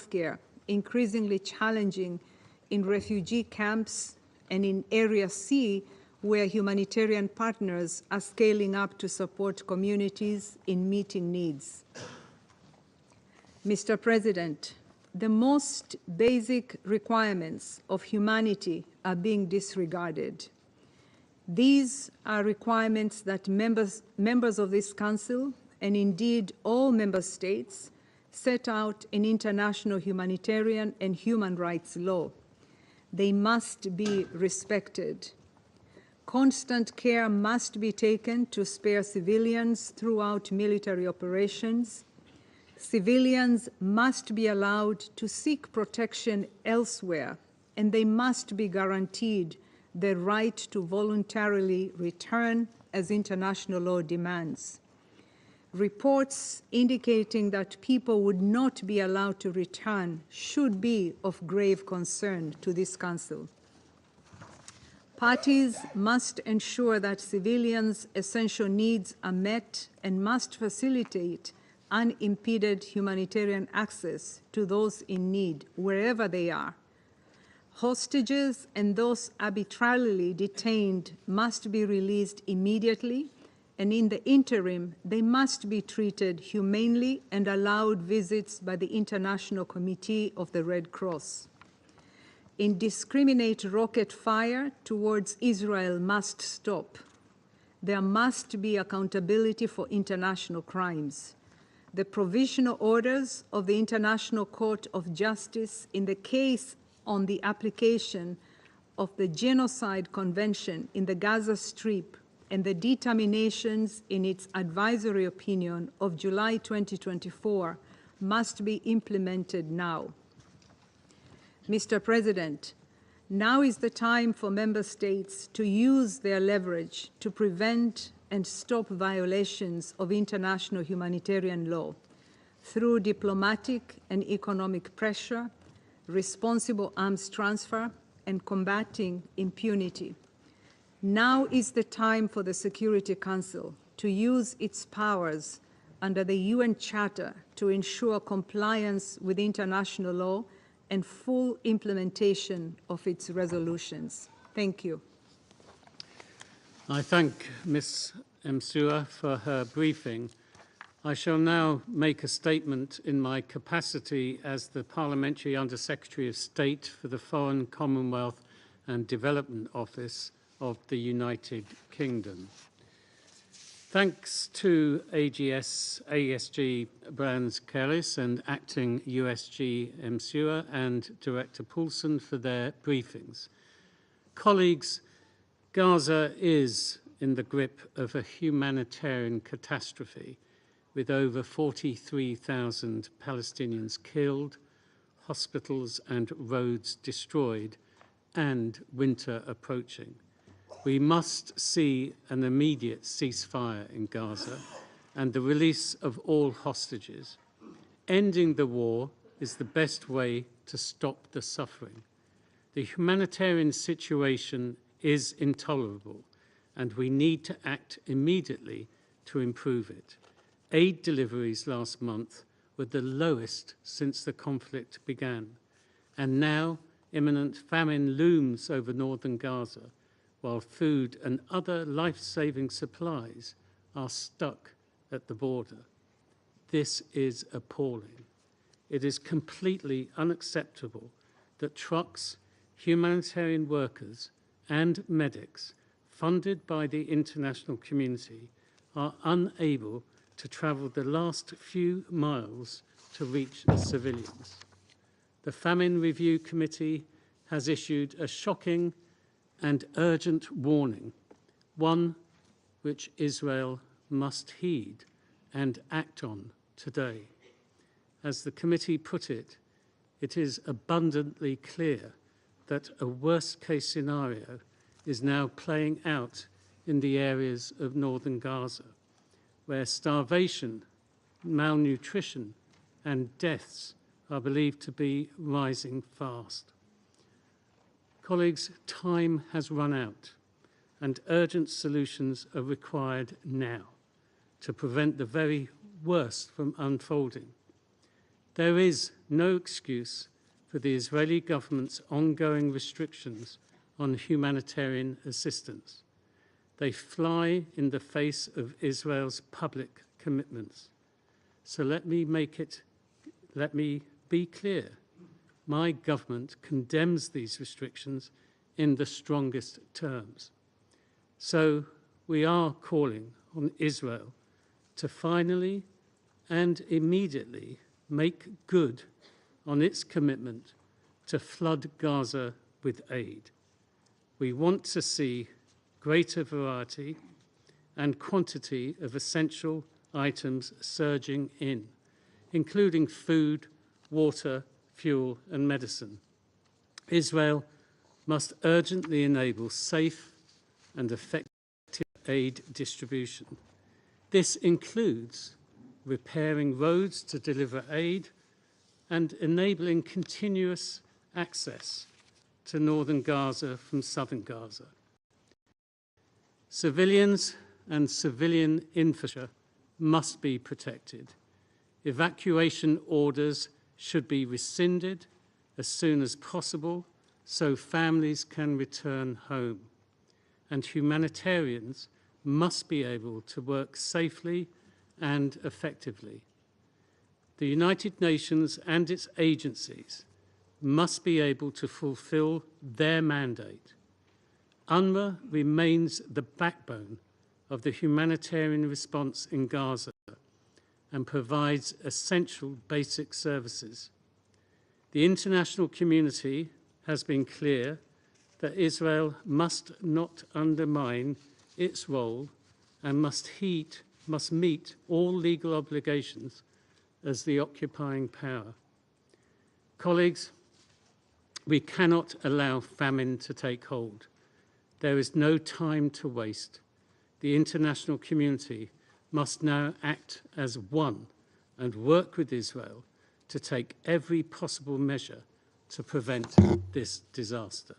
healthcare increasingly challenging in refugee camps and in Area C, where humanitarian partners are scaling up to support communities in meeting needs. Mr. President, the most basic requirements of humanity are being disregarded. These are requirements that members of this Council, and indeed all member states, set out in international humanitarian and human rights law. They must be respected. Constant care must be taken to spare civilians throughout military operations. Civilians must be allowed to seek protection elsewhere, and they must be guaranteed the right to voluntarily return as international law demands. Reports indicating that people would not be allowed to return should be of grave concern to this Council. Parties must ensure that civilians' essential needs are met and must facilitate unimpeded humanitarian access to those in need, wherever they are. Hostages and those arbitrarily detained must be released immediately, and in the interim, they must be treated humanely and allowed visits by the International Committee of the Red Cross. Indiscriminate rocket fire towards Israel must stop. There must be accountability for international crimes. The provisional orders of the International Court of Justice in the case on the application of the Genocide Convention in the Gaza Strip and the determinations in its advisory opinion of July 2024 must be implemented now. Mr. President, now is the time for member states to use their leverage to prevent and stop violations of international humanitarian law through diplomatic and economic pressure, responsible arms transfer, and combating impunity. Now is the time for the Security Council to use its powers under the UN Charter to ensure compliance with international law and full implementation of its resolutions. Thank you. I thank Ms. Msua for her briefing. I shall now make a statement in my capacity as the Parliamentary Under-Secretary of State for the Foreign, Commonwealth and Development Office of the United Kingdom. Thanks to ASG Brands Kellis and Acting USG Msua and Director Poulsen for their briefings. Colleagues, Gaza is in the grip of a humanitarian catastrophe with over 43,000 Palestinians killed, hospitals and roads destroyed, and winter approaching. We must see an immediate ceasefire in Gaza and the release of all hostages. Ending the war is the best way to stop the suffering. The humanitarian situation is intolerable, and we need to act immediately to improve it. Aid deliveries last month were the lowest since the conflict began, and now imminent famine looms over northern Gaza, while food and other life-saving supplies are stuck at the border. This is appalling. It is completely unacceptable that trucks, humanitarian workers, and medics, funded by the international community, are unable to travel the last few miles to reach civilians. The Famine Review Committee has issued a shocking and urgent warning, one which Israel must heed and act on today. As the committee put it, it is abundantly clear that a worst-case scenario is now playing out in the areas of northern Gaza, where starvation, malnutrition, and deaths are believed to be rising fast. Colleagues, time has run out, and urgent solutions are required now to prevent the very worst from unfolding. There is no excuse for the Israeli government's ongoing restrictions on humanitarian assistance. They fly in the face of Israel's public commitments. So let me be clear. My government condemns these restrictions in the strongest terms. So we are calling on Israel to finally and immediately make good on its commitment to flood Gaza with aid. We want to see greater variety and quantity of essential items surging in, including food, water, fuel, and medicine. Israel must urgently enable safe and effective aid distribution. This includes repairing roads to deliver aid and enabling continuous access to northern Gaza from southern Gaza. Civilians and civilian infrastructure must be protected. Evacuation orders should be rescinded as soon as possible so families can return home. And humanitarians must be able to work safely and effectively. The United Nations and its agencies must be able to fulfill their mandate. UNRWA remains the backbone of the humanitarian response in Gaza and provides essential basic services. The international community has been clear that Israel must not undermine its role and must meet all legal obligations as the occupying power. Colleagues, we cannot allow famine to take hold. There is no time to waste. The international community must now act as one and work with Israel to take every possible measure to prevent this disaster.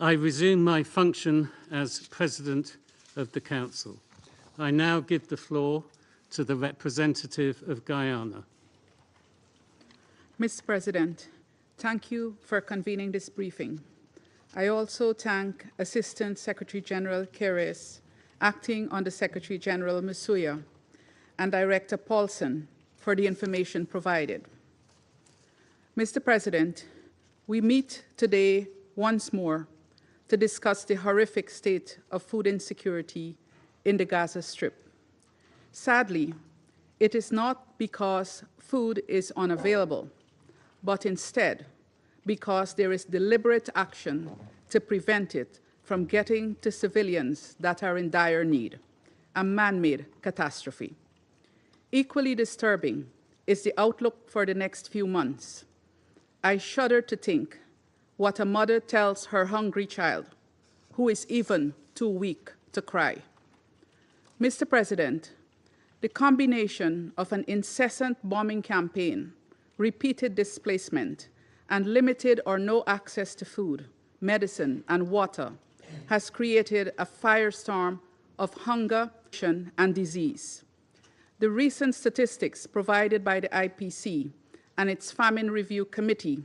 I resume my function as President of the Council. I now give the floor to the representative of Guyana. Mr. President, thank you for convening this briefing. I also thank Assistant Secretary General Keres, Acting Under Secretary General Masuya, and Director Paulson for the information provided. Mr. President, we meet today once more to discuss the horrific state of food insecurity in the Gaza Strip. Sadly, it is not because food is unavailable, but instead because there is deliberate action to prevent it from getting to civilians that are in dire need, a man-made catastrophe. Equally disturbing is the outlook for the next few months. I shudder to think what a mother tells her hungry child, who is even too weak to cry. Mr. President, the combination of an incessant bombing campaign, repeated displacement, and limited or no access to food, medicine, and water has created a firestorm of hunger and disease. The recent statistics provided by the IPC and its Famine Review Committee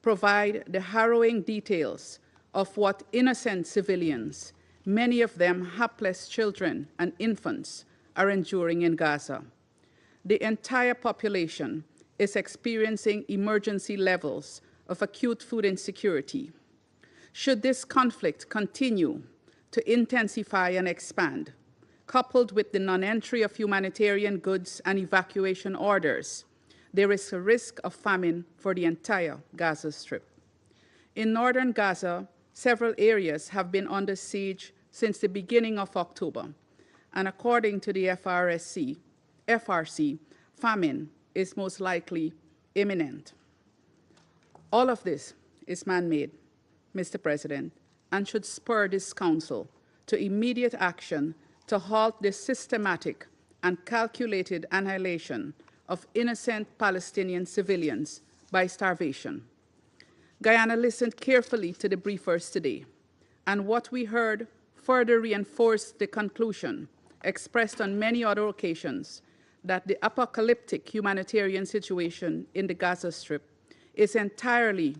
provide the harrowing details of what innocent civilians, many of them hapless children and infants, are enduring in Gaza. The entire population is experiencing emergency levels of acute food insecurity. Should this conflict continue to intensify and expand, coupled with the non-entry of humanitarian goods and evacuation orders, there is a risk of famine for the entire Gaza Strip. In northern Gaza, several areas have been under siege since the beginning of October, and according to the FRC, famine is most likely imminent. All of this is man-made, Mr. President, and should spur this Council to immediate action to halt this systematic and calculated annihilation of innocent Palestinian civilians by starvation. Guyana listened carefully to the briefers today, and what we heard further reinforced the conclusion expressed on many other occasions that the apocalyptic humanitarian situation in the Gaza Strip is entirely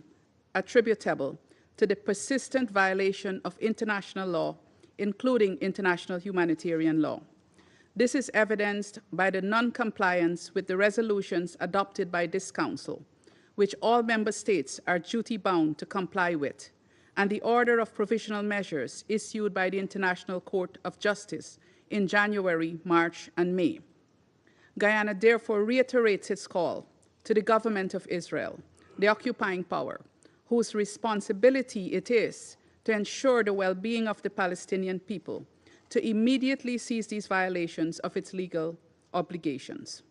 attributable to the persistent violation of international law, including international humanitarian law. This is evidenced by the non-compliance with the resolutions adopted by this Council, which all member states are duty-bound to comply with, and the order of provisional measures issued by the International Court of Justice in January, March, and May. Guyana therefore reiterates its call to the government of Israel, the occupying power, whose responsibility it is to ensure the well-being of the Palestinian people, to immediately cease these violations of its legal obligations.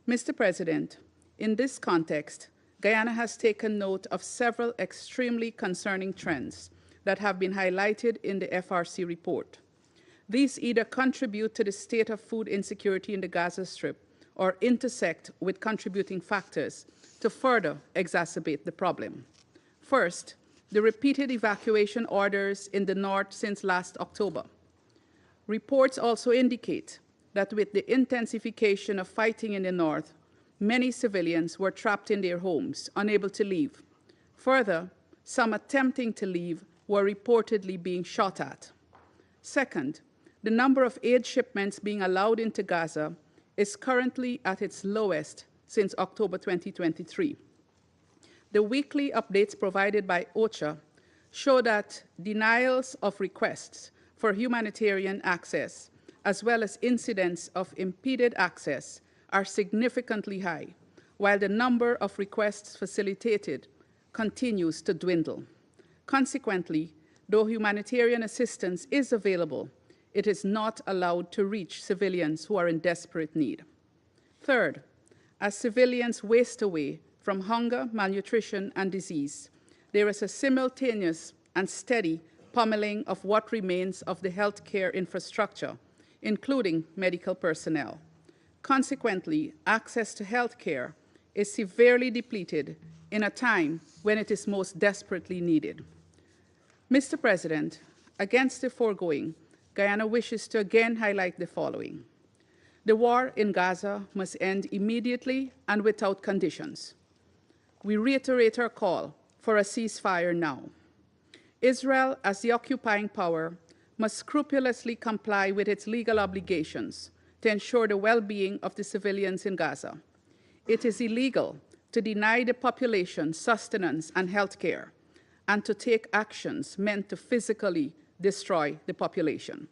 Mr. President, in this context, Guyana has taken note of several extremely concerning trends that have been highlighted in the FRC report. These either contribute to the state of food insecurity in the Gaza Strip or intersect with contributing factors to further exacerbate the problem. First, the repeated evacuation orders in the north since last October. Reports also indicate that with the intensification of fighting in the north, many civilians were trapped in their homes, unable to leave. Further, some attempting to leave were reportedly being shot at. Second, the number of aid shipments being allowed into Gaza is currently at its lowest since October 2023. The weekly updates provided by OCHA show that denials of requests for humanitarian access, as well as incidents of impeded access, are significantly high, while the number of requests facilitated continues to dwindle. Consequently, though humanitarian assistance is available, it is not allowed to reach civilians who are in desperate need. Third, as civilians waste away from hunger, malnutrition, and disease, there is a simultaneous and steady pummeling of what remains of the healthcare infrastructure, including medical personnel. Consequently, access to healthcare is severely depleted in a time when it is most desperately needed. Mr. President, against the foregoing, Guyana wishes to again highlight the following. The war in Gaza must end immediately and without conditions. We reiterate our call for a ceasefire now. Israel, as the occupying power, must scrupulously comply with its legal obligations to ensure the well-being of the civilians in Gaza. It is illegal to deny the population sustenance and health care, and to take actions meant to physically destroy the population.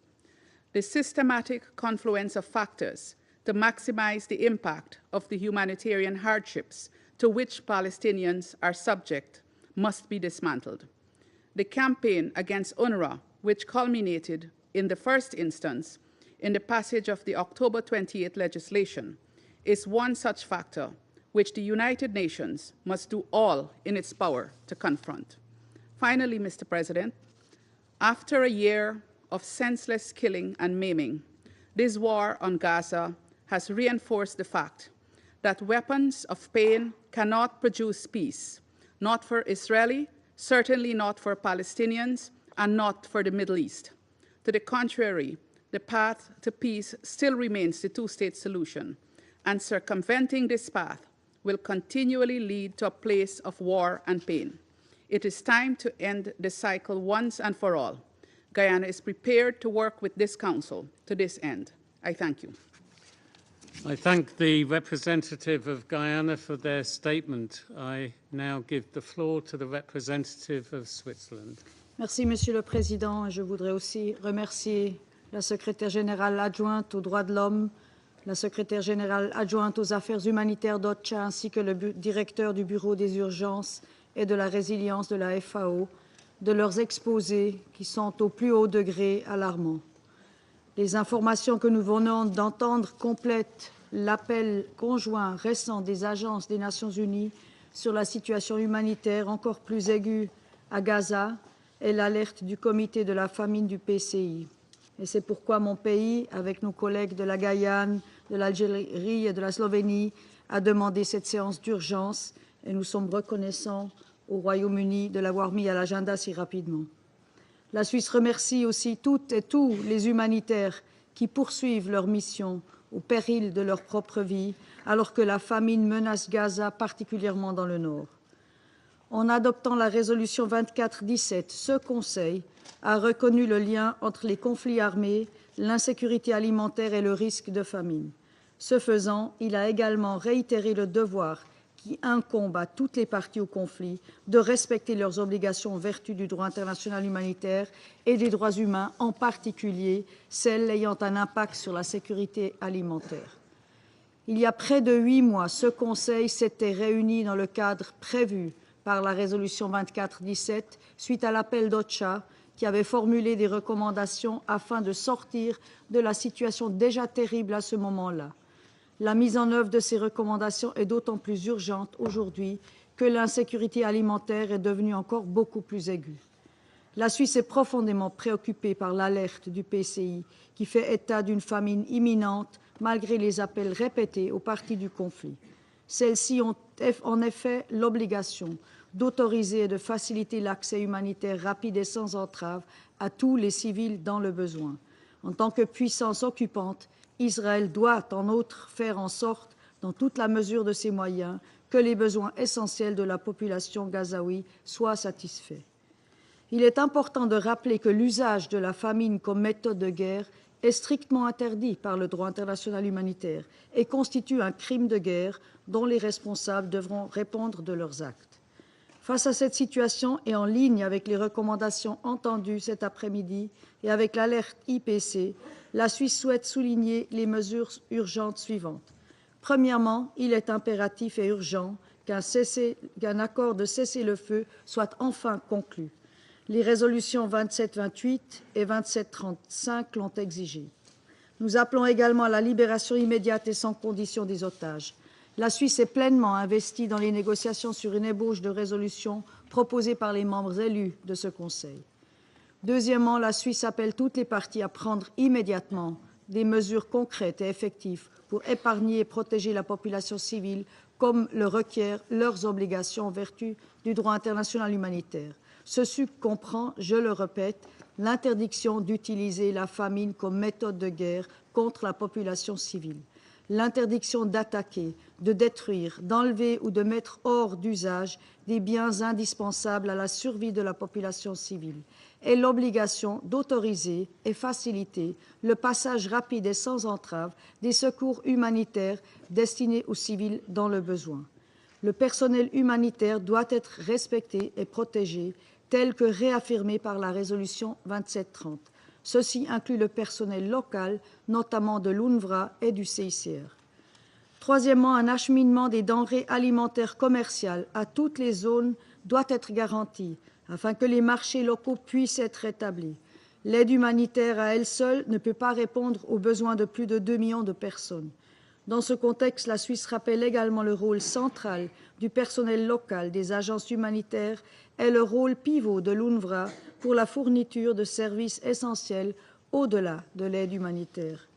The systematic confluence of factors to maximize the impact of the humanitarian hardships to which Palestinians are subject must be dismantled. The campaign against UNRWA, which culminated in the first instance in the passage of the October 28 legislation, is one such factor which the United Nations must do all in its power to confront. Finally, Mr. President, after a year of senseless killing and maiming, this war on Gaza has reinforced the fact that weapons of pain cannot produce peace, not for Israeli, certainly not for Palestinians, and not for the Middle East. To the contrary, the path to peace still remains the two-state solution, and circumventing this path will continually lead to a place of war and pain. It is time to end the cycle once and for all. Guyana is prepared to work with this Council to this end. I thank you. I thank the representative of Guyana for their statement. I now give the floor to the representative of Switzerland. Merci, Monsieur le Président. Je voudrais aussi remercier la secrétaire générale adjointe aux droits de l'homme, la secrétaire générale adjointe aux affaires humanitaires d'OCHA, ainsi que le directeur du Bureau des urgences et de la résilience de la FAO, de leurs exposés qui sont au plus haut degré alarmants. Les informations que nous venons d'entendre complètent l'appel conjoint récent des agences des Nations Unies sur la situation humanitaire encore plus aiguë à Gaza et l'alerte du comité de la famine du PCI. Et c'est pourquoi mon pays, avec nos collègues de la Guyane, de l'Algérie et de la Slovénie, a demandé cette séance d'urgence et nous sommes reconnaissants au Royaume-Uni de l'avoir mis à l'agenda si rapidement. La Suisse remercie aussi toutes et tous les humanitaires qui poursuivent leur mission au péril de leur propre vie, alors que la famine menace Gaza, particulièrement dans le nord. En adoptant la résolution 2417, ce Conseil a reconnu le lien entre les conflits armés, l'insécurité alimentaire et le risque de famine. Ce faisant, il a également réitéré le devoir qui incombe à toutes les parties au conflit de respecter leurs obligations en vertu du droit international humanitaire et des droits humains, en particulier celles ayant un impact sur la sécurité alimentaire. Il y a près de 8 mois, ce Conseil s'était réuni dans le cadre prévu par la résolution 2417 suite à l'appel d'OCHA qui avait formulé des recommandations afin de sortir de la situation déjà terrible à ce moment-là. La mise en œuvre de ces recommandations est d'autant plus urgente aujourd'hui que l'insécurité alimentaire est devenue encore beaucoup plus aiguë. La Suisse est profondément préoccupée par l'alerte du PCI qui fait état d'une famine imminente malgré les appels répétés aux parties du conflit. Celles-ci ont en effet l'obligation d'autoriser et de faciliter l'accès humanitaire rapide et sans entrave à tous les civils dans le besoin. En tant que puissance occupante, Israël doit en outre faire en sorte, dans toute la mesure de ses moyens, que les besoins essentiels de la population gazaoui soient satisfaits. Il est important de rappeler que l'usage de la famine comme méthode de guerre est strictement interdit par le droit international humanitaire et constitue un crime de guerre dont les responsables devront répondre de leurs actes. Face à cette situation et en ligne avec les recommandations entendues cet après-midi et avec l'alerte IPC, la Suisse souhaite souligner les mesures urgentes suivantes. Premièrement, il est impératif et urgent qu'un accord de cessez-le-feu soit enfin conclu. Les résolutions 2728 et 2735 l'ont exigé. Nous appelons également à la libération immédiate et sans condition des otages. La Suisse est pleinement investie dans les négociations sur une ébauche de résolution proposée par les membres élus de ce Conseil. Deuxièmement, la Suisse appelle toutes les parties à prendre immédiatement des mesures concrètes et effectives pour épargner et protéger la population civile comme le requièrent leurs obligations en vertu du droit international humanitaire. Ceci comprend, je le répète, l'interdiction d'utiliser la famine comme méthode de guerre contre la population civile, l'interdiction d'attaquer, de détruire, d'enlever ou de mettre hors d'usage des biens indispensables à la survie de la population civile et l'obligation d'autoriser et faciliter le passage rapide et sans entrave des secours humanitaires destinés aux civils dans le besoin. Le personnel humanitaire doit être respecté et protégé tel que réaffirmé par la résolution 2730. Ceci inclut le personnel local, notamment de l'UNRWA et du CICR. Troisièmement, un acheminement des denrées alimentaires commerciales à toutes les zones doit être garanti afin que les marchés locaux puissent être rétablis. L'aide humanitaire à elle seule ne peut pas répondre aux besoins de plus de 2 millions de personnes. Dans ce contexte, la Suisse rappelle également le rôle central du personnel local des agences humanitaires et le rôle pivot de l'UNRWA pour la fourniture de services essentiels au-delà de l'aide humanitaire.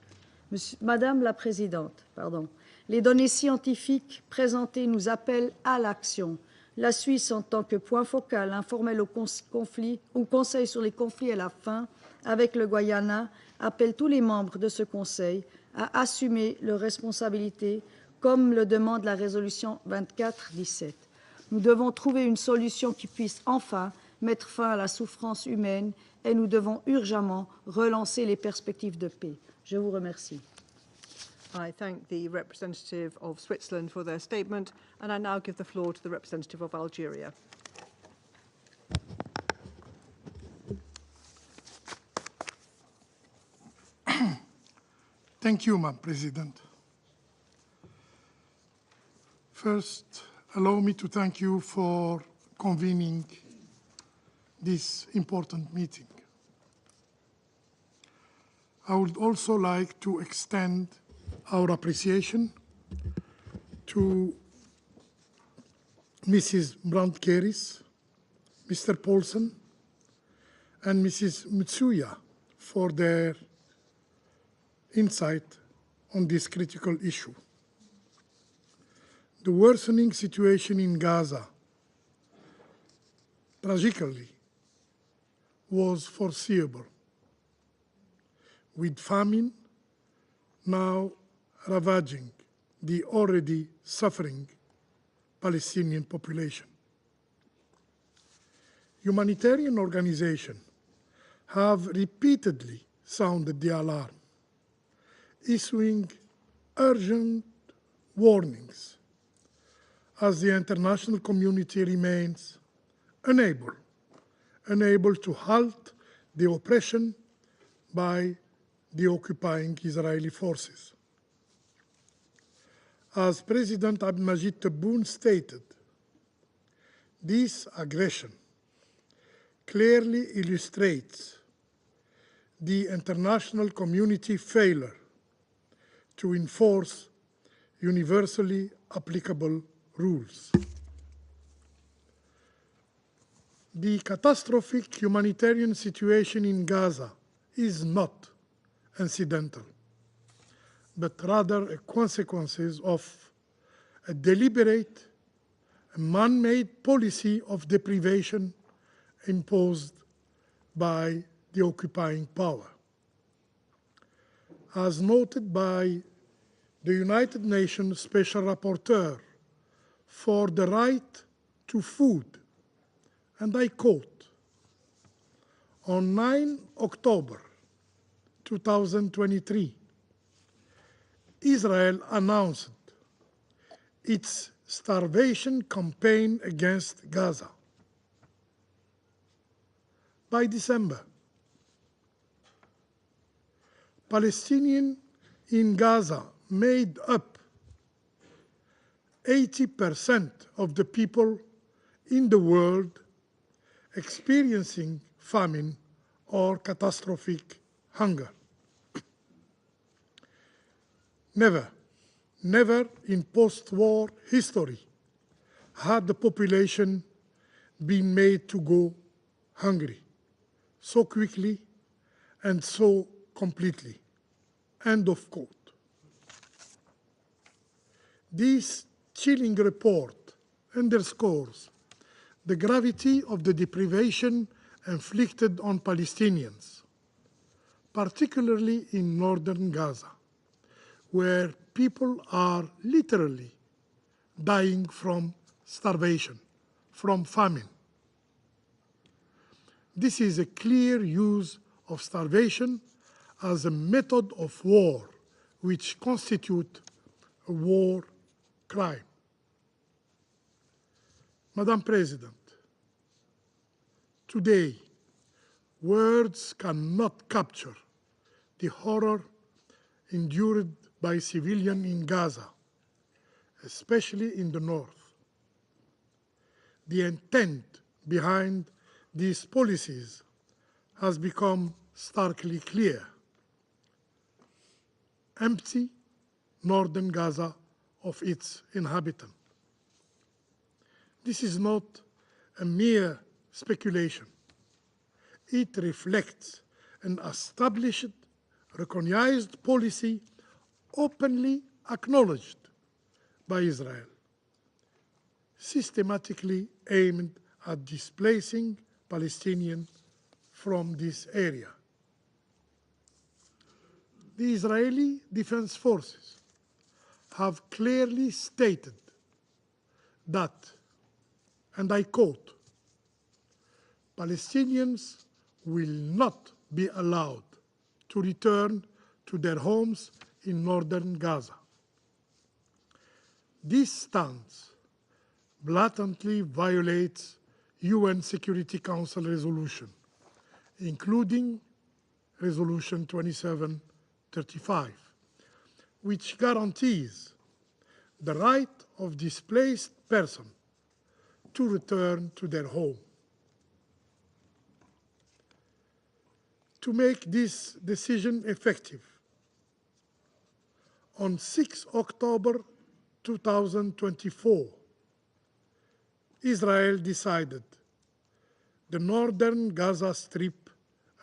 Madame la Présidente, les données scientifiques présentées nous appellent à l'action. La Suisse, en tant que point focal informel au Conseil sur les conflits et la faim avec le Guyana, appelle tous les membres de ce Conseil à assumer leurs responsabilités, comme le demande la résolution 2417. Nous devons trouver une solution qui puisse enfin mettre fin à la souffrance humaine et nous devons urgemment relancer les perspectives de paix. Je vous remercie. I thank the representative of Switzerland for their statement, and I now give the floor to the representative of Algeria. Thank you, Madam President. First, allow me to thank you for convening this important meeting. I would also like to extend our appreciation to Mrs. Brandt-Keris, Mr. Paulson, and Mrs. Mitsuya for their insight on this critical issue. The worsening situation in Gaza, tragically, was foreseeable, with famine now ravaging the already suffering Palestinian population. Humanitarian organizations have repeatedly sounded the alarm, issuing urgent warnings as the international community remains unable to halt the oppression by the occupying Israeli forces. As President Abdelmajid Tebboune stated, this aggression clearly illustrates the international community failure to enforce universally applicable rules. The catastrophic humanitarian situation in Gaza is not incidental, but rather a consequence of a deliberate, man-made policy of deprivation imposed by the occupying power. As noted by the United Nations Special Rapporteur for the right to food, and I quote, on 9 October 2023, Israel announced its starvation campaign against Gaza. By December, Palestinians in Gaza made up 80% of the people in the world experiencing famine or catastrophic hunger. Never in post-war history had the population been made to go hungry so quickly and so completely. End of quote. This chilling report underscores the gravity of the deprivation inflicted on Palestinians, particularly in northern Gaza, where people are literally dying from starvation, from famine. This is a clear use of starvation as a method of war, which constitutes a war crime. Madam President, today, words cannot capture the horror endured by civilians in Gaza, especially in the north. The intent behind these policies has become starkly clear. Empty northern Gaza of its inhabitants. This is not a mere speculation. It reflects an established, recognized policy openly acknowledged by Israel, systematically aimed at displacing Palestinians from this area. The Israeli Defense Forces have clearly stated that, and I quote, Palestinians will not be allowed to return to their homes in northern Gaza. This stance blatantly violates UN Security Council resolution, including Resolution 2735, which guarantees the right of displaced persons to return to their home. To make this decision effective, on 6 October 2024, Israel decided the northern Gaza Strip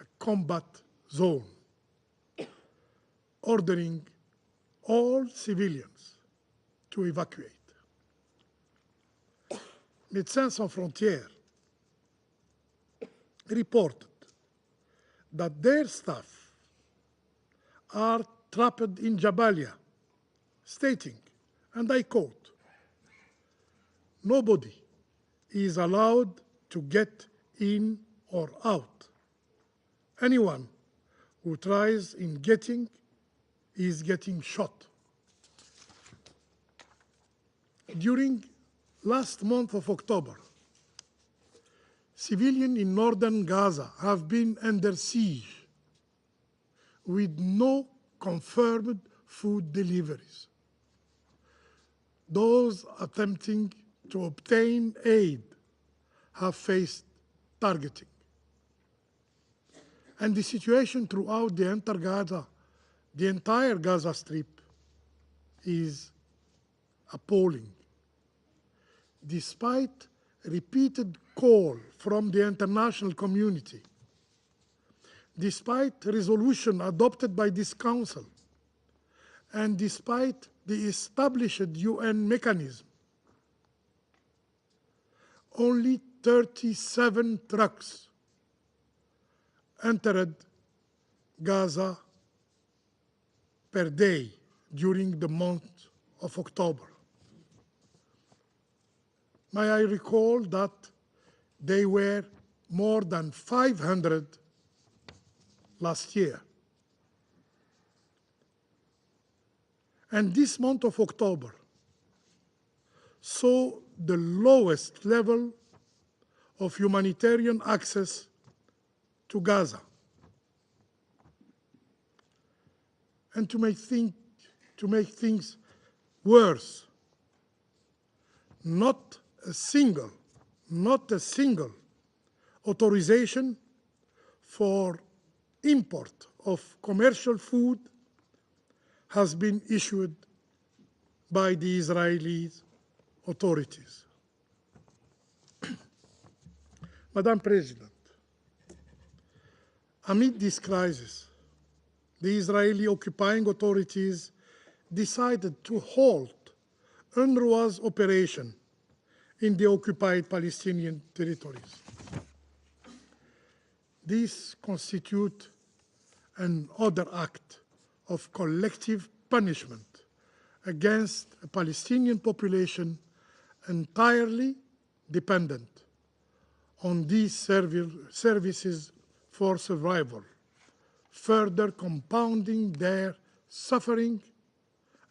a combat zone, ordering all civilians to evacuate. Médecins Sans Frontières reported that their staff are trapped in Jabalia, stating, and I quote, "Nobody is allowed to get in or out. Anyone who tries in getting is getting shot." During last month of October, civilians in northern Gaza have been under siege with no confirmed food deliveries. Those attempting to obtain aid have faced targeting. And the situation throughout the entire Gaza Strip is appalling. Despite repeated call from the international community, despite resolution adopted by this Council, and despite the established UN mechanism, only 37 trucks entered Gaza per day during the month of October. May I recall that they were more than 500 last year. And this month of October saw the lowest level of humanitarian access to Gaza. And to make things worse, not a single authorization for import of commercial food has been issued by the Israeli authorities. Madam President, amid this crisis, the Israeli occupying authorities decided to halt UNRWA's operation in the occupied Palestinian territories. This constitutes another act of collective punishment against a Palestinian population entirely dependent on these services for survival, further compounding their suffering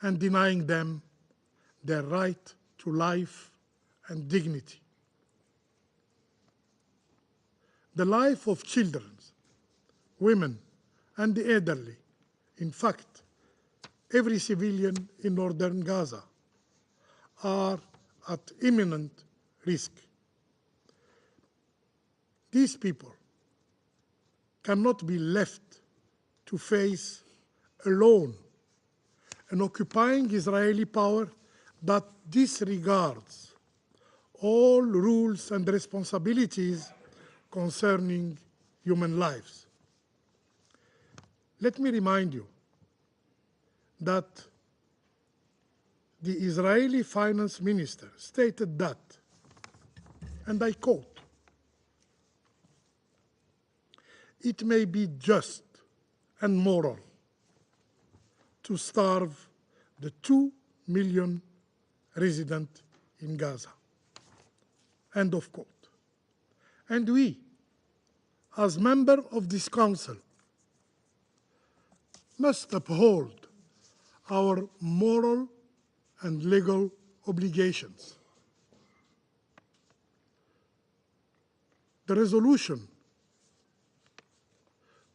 and denying them their right to life and dignity. The life of children, women, and the elderly, in fact, every civilian in northern Gaza, are at imminent risk. These people cannot be left to face alone an occupying Israeli power that disregards all rules and responsibilities concerning human lives. Let me remind you that the Israeli finance minister stated that, and I quote, "It may be just and moral to starve the 2 million residents in Gaza." End of quote. And we, as members of this Council, must uphold our moral and legal obligations. The resolution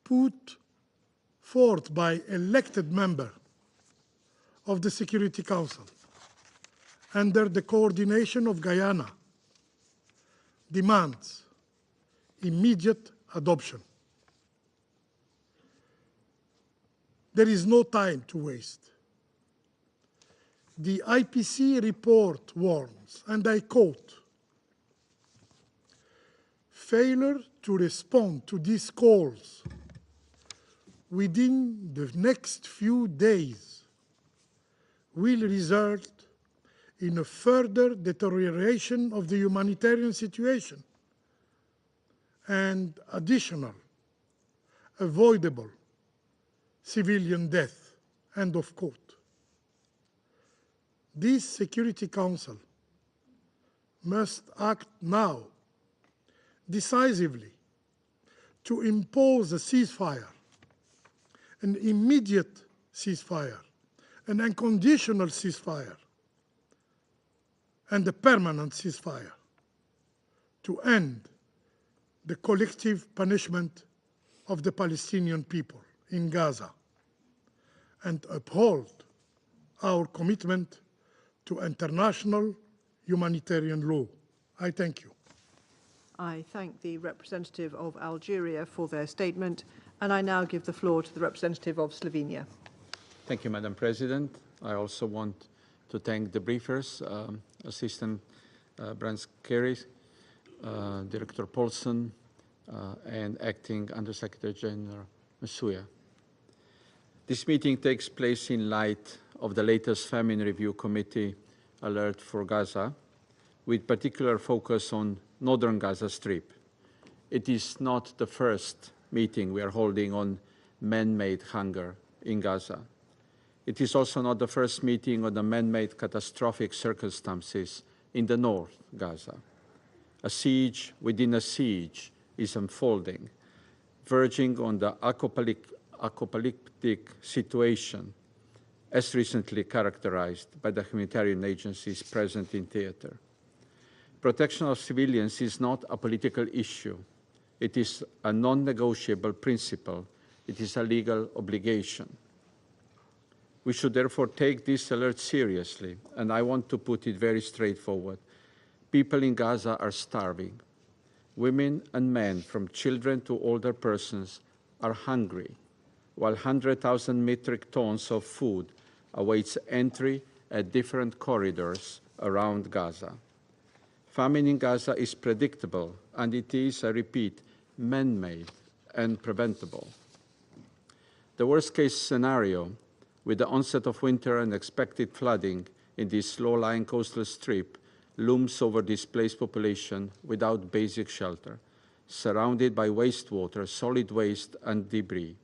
put forth by elected members of the Security Council under the coordination of Guyana demands immediate adoption. There is no time to waste. The IPC report warns, and I quote, "Failure to respond to these calls within the next few days will result in a further deterioration of the humanitarian situation and additional avoidable civilian death." End of quote. This Security Council must act now decisively to impose a ceasefire, an immediate ceasefire, an unconditional ceasefire, and a permanent ceasefire to end the collective punishment of the Palestinian people in Gaza and uphold our commitment to international humanitarian law. I thank you. I thank the representative of Algeria for their statement, and I now give the floor to the representative of Slovenia. Thank you, Madam President. I also want to thank the briefers, Assistant Brands-Carey, Director Paulson, and Acting Undersecretary General Masuya. This meeting takes place in light of the latest Famine Review Committee alert for Gaza, with particular focus on northern Gaza Strip. It is not the first meeting we are holding on man-made hunger in Gaza. It is also not the first meeting on the man-made catastrophic circumstances in the North Gaza. A siege within a siege is unfolding, verging on the apocalyptic situation as recently characterized by the humanitarian agencies present in theater. Protection of civilians is not a political issue. It is a non-negotiable principle. It is a legal obligation. We should therefore take this alert seriously, and I want to put it very straightforward. People in Gaza are starving. Women and men, from children to older persons, are hungry, while 100,000 metric tons of food awaits entry at different corridors around Gaza. Famine in Gaza is predictable, and it is, I repeat, man-made and preventable. The worst-case scenario, with the onset of winter and expected flooding in this low-lying coastal strip, looms over displaced population without basic shelter, surrounded by wastewater, solid waste, and debris.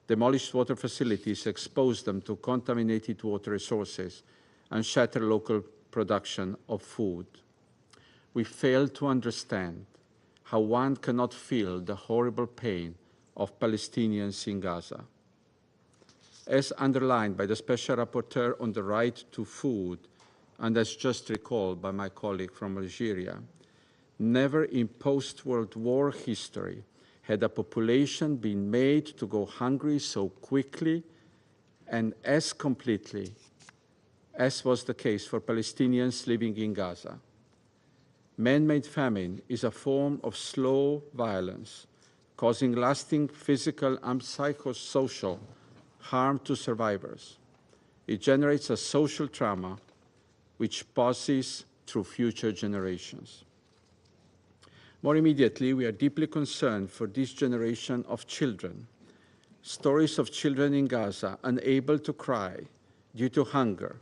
Demolished water facilities expose them to contaminated water resources and shatter local production of food. We fail to understand how one cannot feel the horrible pain of Palestinians in Gaza. As underlined by the Special Rapporteur on the right to food, and as just recalled by my colleague from Algeria, never in post-World War history had a population been made to go hungry so quickly and as completely as was the case for Palestinians living in Gaza. Man-made famine is a form of slow violence, causing lasting physical and psychosocial harm to survivors. It generates a social trauma which passes through future generations. More immediately, we are deeply concerned for this generation of children. Stories of children in Gaza unable to cry due to hunger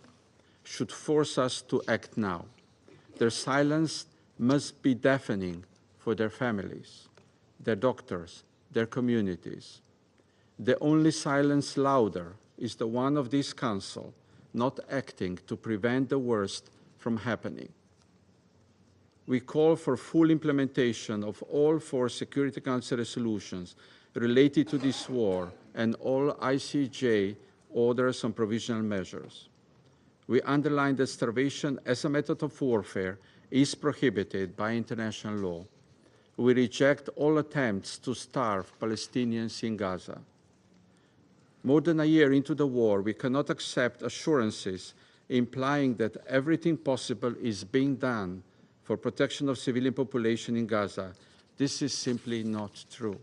should force us to act now. Their silence must be deafening for their families, their doctors, their communities. The only silence louder is the one of this Council, not acting to prevent the worst from happening. We call for full implementation of all 4 Security Council resolutions related to this war and all ICJ orders on provisional measures. We underline that starvation as a method of warfare is prohibited by international law. We reject all attempts to starve Palestinians in Gaza. More than a year into the war, we cannot accept assurances implying that everything possible is being done for protection of civilian population in Gaza. This is simply not true.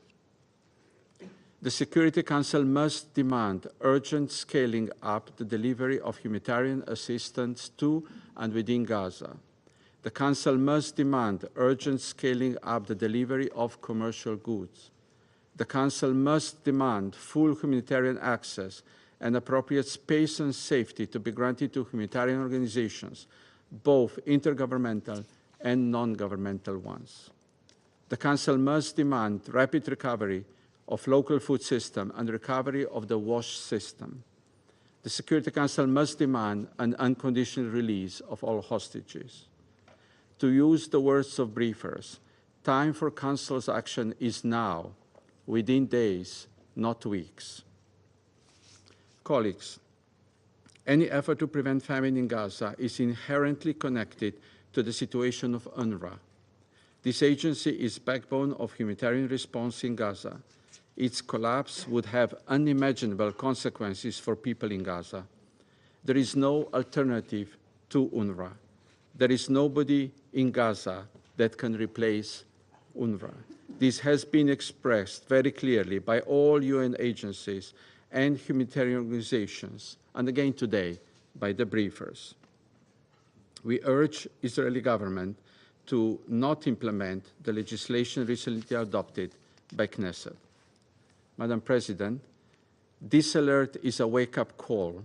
The Security Council must demand urgent scaling up the delivery of humanitarian assistance to and within Gaza. The Council must demand urgent scaling up the delivery of commercial goods. The Council must demand full humanitarian access and appropriate space and safety to be granted to humanitarian organizations, both intergovernmental and non-governmental ones. The Council must demand rapid recovery of local food system and recovery of the WASH system. The Security Council must demand an unconditional release of all hostages. To use the words of briefers, time for Council's action is now, within days, not weeks. Colleagues, any effort to prevent famine in Gaza is inherently connected to the situation of UNRWA. This agency is backbone of humanitarian response in Gaza. Its collapse would have unimaginable consequences for people in Gaza. There is no alternative to UNRWA. There is nobody in Gaza that can replace UNRWA. This has been expressed very clearly by all UN agencies and humanitarian organizations, and again today by the briefers. We urge Israeli government to not implement the legislation recently adopted by Knesset. Madam President, this alert is a wake-up call.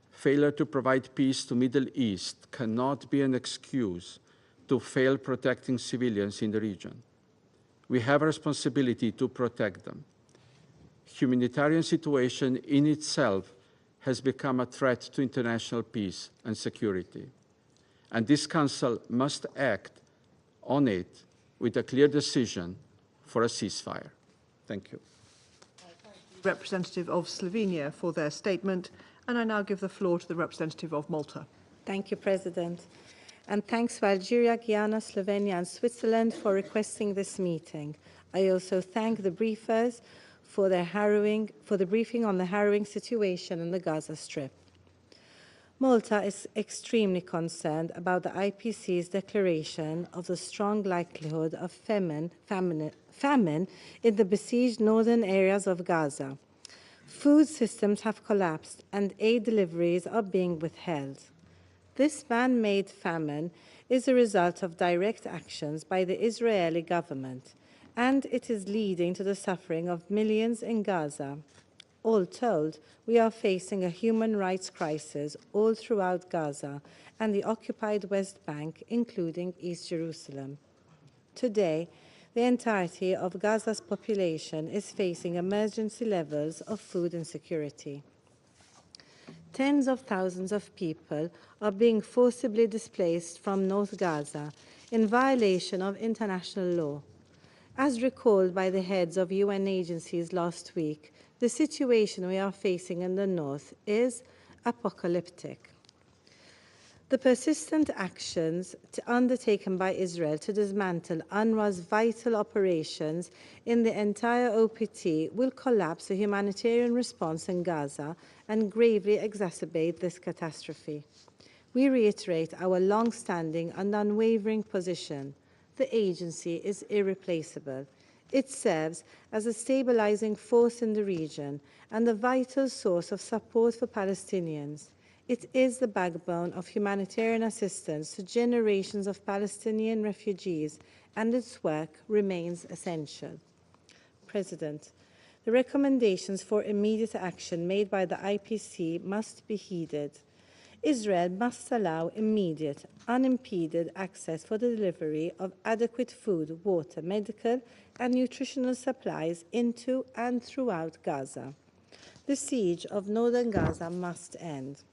Failure to provide peace to the Middle East cannot be an excuse to fail protecting civilians in the region. We have a responsibility to protect them. Humanitarian situation in itself has become a threat to international peace and security. And this Council must act on it with a clear decision for a ceasefire. Thank you. Representative of Slovenia for their statement, and I now give the floor to the representative of Malta. Thank you, President. And thanks to Algeria, Guyana, Slovenia and Switzerland for requesting this meeting. I also thank the briefers for the briefing on the harrowing situation in the Gaza Strip. Malta is extremely concerned about the IPC's declaration of the strong likelihood of famine in the besieged northern areas of Gaza. Food systems have collapsed and aid deliveries are being withheld. This man-made famine is a result of direct actions by the Israeli government, and it is leading to the suffering of millions in Gaza. All told, we are facing a human rights crisis all throughout Gaza and the occupied West Bank, including East Jerusalem. Today, the entirety of Gaza's population is facing emergency levels of food insecurity. Tens of thousands of people are being forcibly displaced from North Gaza in violation of international law. As recalled by the heads of UN agencies last week, the situation we are facing in the north is apocalyptic. The persistent actions undertaken by Israel to dismantle UNRWA's vital operations in the entire OPT will collapse the humanitarian response in Gaza and gravely exacerbate this catastrophe. We reiterate our long-standing and unwavering position. The agency is irreplaceable. It serves as a stabilizing force in the region and a vital source of support for Palestinians. It is the backbone of humanitarian assistance to generations of Palestinian refugees, and its work remains essential. President, the recommendations for immediate action made by the IPC must be heeded. Israel must allow immediate, unimpeded access for the delivery of adequate food, water, medical, and nutritional supplies into and throughout Gaza. The siege of northern Gaza must end.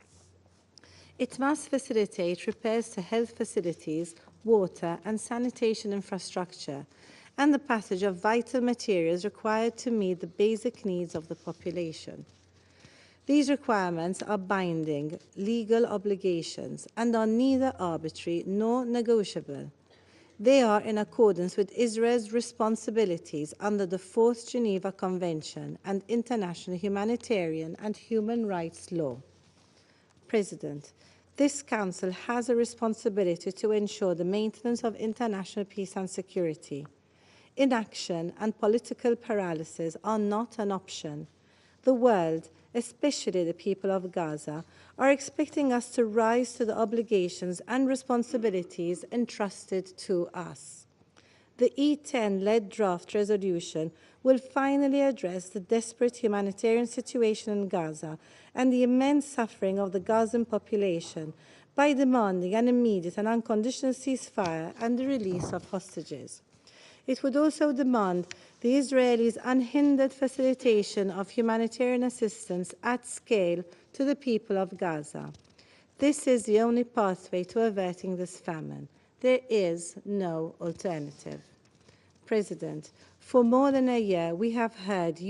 It must facilitate repairs to health facilities, water and sanitation infrastructure, and the passage of vital materials required to meet the basic needs of the population. These requirements are binding legal obligations and are neither arbitrary nor negotiable. They are in accordance with Israel's responsibilities under the Fourth Geneva Convention and international humanitarian and human rights law. President, this Council has a responsibility to ensure the maintenance of international peace and security. Inaction and political paralysis are not an option. The world, especially the people of Gaza, are expecting us to rise to the obligations and responsibilities entrusted to us. The E10-led draft resolution will finally address the desperate humanitarian situation in Gaza and the immense suffering of the Gazan population by demanding an immediate and unconditional ceasefire and the release of hostages. It would also demand the Israelis' unhindered facilitation of humanitarian assistance at scale to the people of Gaza. This is the only pathway to averting this famine. There is no alternative. President, for more than a year, we have heard the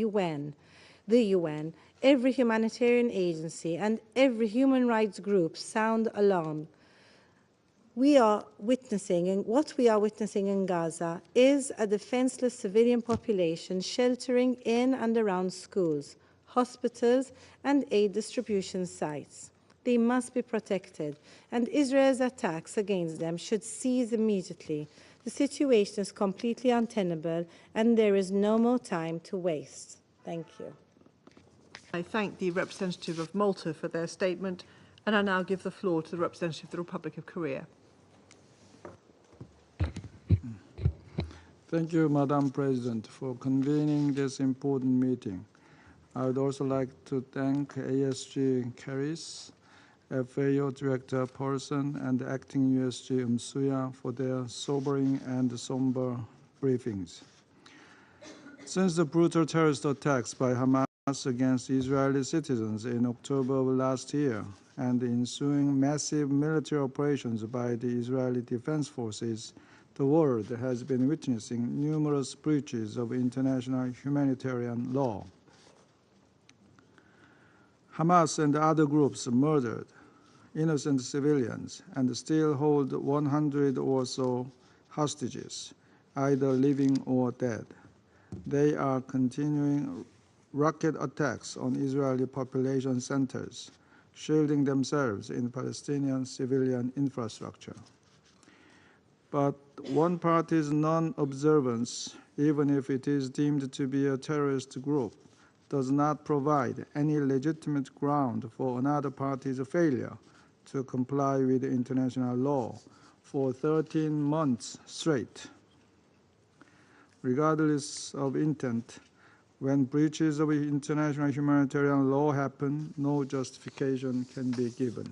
UN, every humanitarian agency, and every human rights group sound alarm. What we are witnessing in Gaza is a defenseless civilian population sheltering in and around schools, hospitals, and aid distribution sites. They must be protected, and Israel's attacks against them should cease immediately. The situation is completely untenable, and there is no more time to waste. Thank you. I thank the representative of Malta for their statement, and I now give the floor to the representative of the Republic of Korea. Thank you, Madam President, for convening this important meeting. I would also like to thank ASG Karis, FAO Director Paulson, and Acting USG Msuya for their sobering and somber briefings. Since the brutal terrorist attacks by Hamas against Israeli citizens in October of last year and the ensuing massive military operations by the Israeli Defense Forces, the world has been witnessing numerous breaches of international humanitarian law. Hamas and other groups murdered innocent civilians and still hold 100 or so hostages, either living or dead. They are continuing rocket attacks on Israeli population centers, shielding themselves in Palestinian civilian infrastructure. But one party's non-observance, even if it is deemed to be a terrorist group, does not provide any legitimate ground for another party's failure to comply with international law for 13 months straight. Regardless of intent, when breaches of international humanitarian law happen, no justification can be given.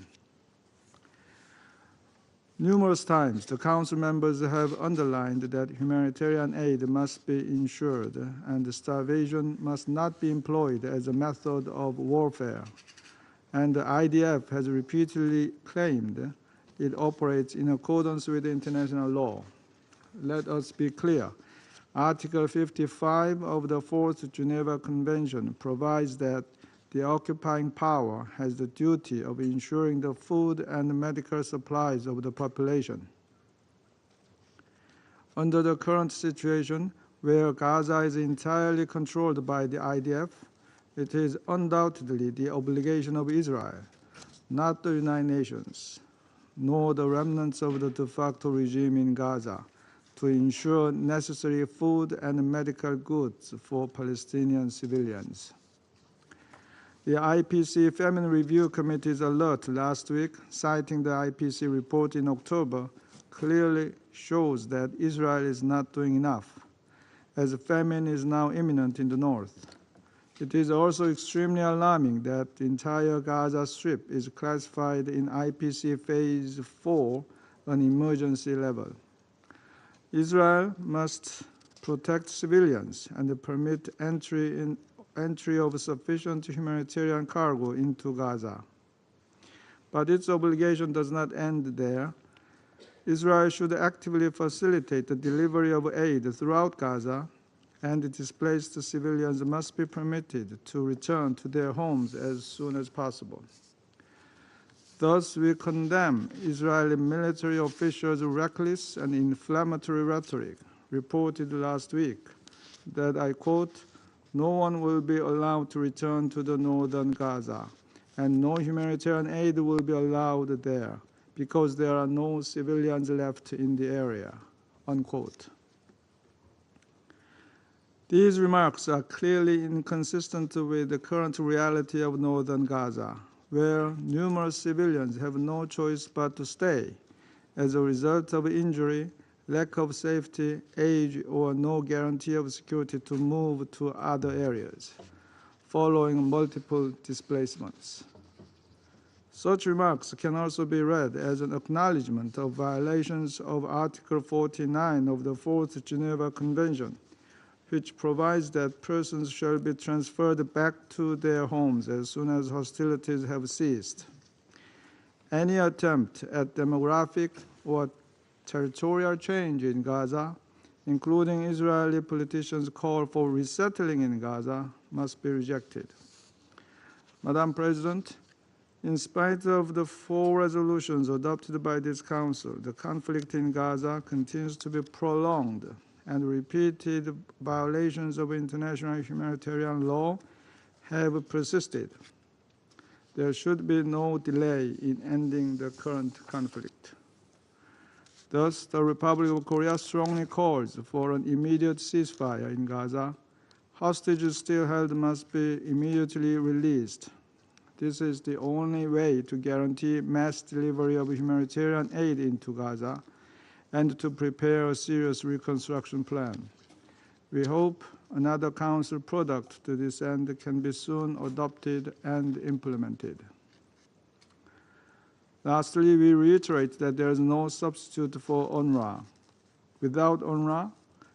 Numerous times, the Council members have underlined that humanitarian aid must be ensured and starvation must not be employed as a method of warfare. And the IDF has repeatedly claimed it operates in accordance with international law. Let us be clear. Article 55 of the Fourth Geneva Convention provides that the occupying power has the duty of ensuring the food and medical supplies of the population. Under the current situation, where Gaza is entirely controlled by the IDF, it is undoubtedly the obligation of Israel, not the United Nations, nor the remnants of the de facto regime in Gaza, to ensure necessary food and medical goods for Palestinian civilians. The IPC Famine Review Committee's alert last week, citing the IPC report in October, clearly shows that Israel is not doing enough, as famine is now imminent in the north. It is also extremely alarming that the entire Gaza Strip is classified in IPC Phase 4, an emergency level. Israel must protect civilians and permit entry of sufficient humanitarian cargo into Gaza. But its obligation does not end there. Israel should actively facilitate the delivery of aid throughout Gaza, and displaced civilians must be permitted to return to their homes as soon as possible. Thus, we condemn Israeli military officials' reckless and inflammatory rhetoric reported last week that, I quote, "No one will be allowed to return to the northern Gaza, and no humanitarian aid will be allowed there because there are no civilians left in the area," unquote. These remarks are clearly inconsistent with the current reality of northern Gaza, where numerous civilians have no choice but to stay as a result of injury, lack of safety, age, or no guarantee of security to move to other areas, following multiple displacements. Such remarks can also be read as an acknowledgement of violations of Article 49 of the Fourth Geneva Convention, which provides that persons shall be transferred back to their homes as soon as hostilities have ceased. Any attempt at demographic or territorial change in Gaza, including Israeli politicians' call for resettling in Gaza, must be rejected. Madam President, in spite of the 4 resolutions adopted by this Council, the conflict in Gaza continues to be prolonged, and repeated violations of international humanitarian law have persisted. There should be no delay in ending the current conflict. Thus, the Republic of Korea strongly calls for an immediate ceasefire in Gaza. Hostages still held must be immediately released. This is the only way to guarantee mass delivery of humanitarian aid into Gaza and to prepare a serious reconstruction plan. We hope another Council product to this end can be soon adopted and implemented. Lastly, we reiterate that there is no substitute for UNRWA. Without UNRWA,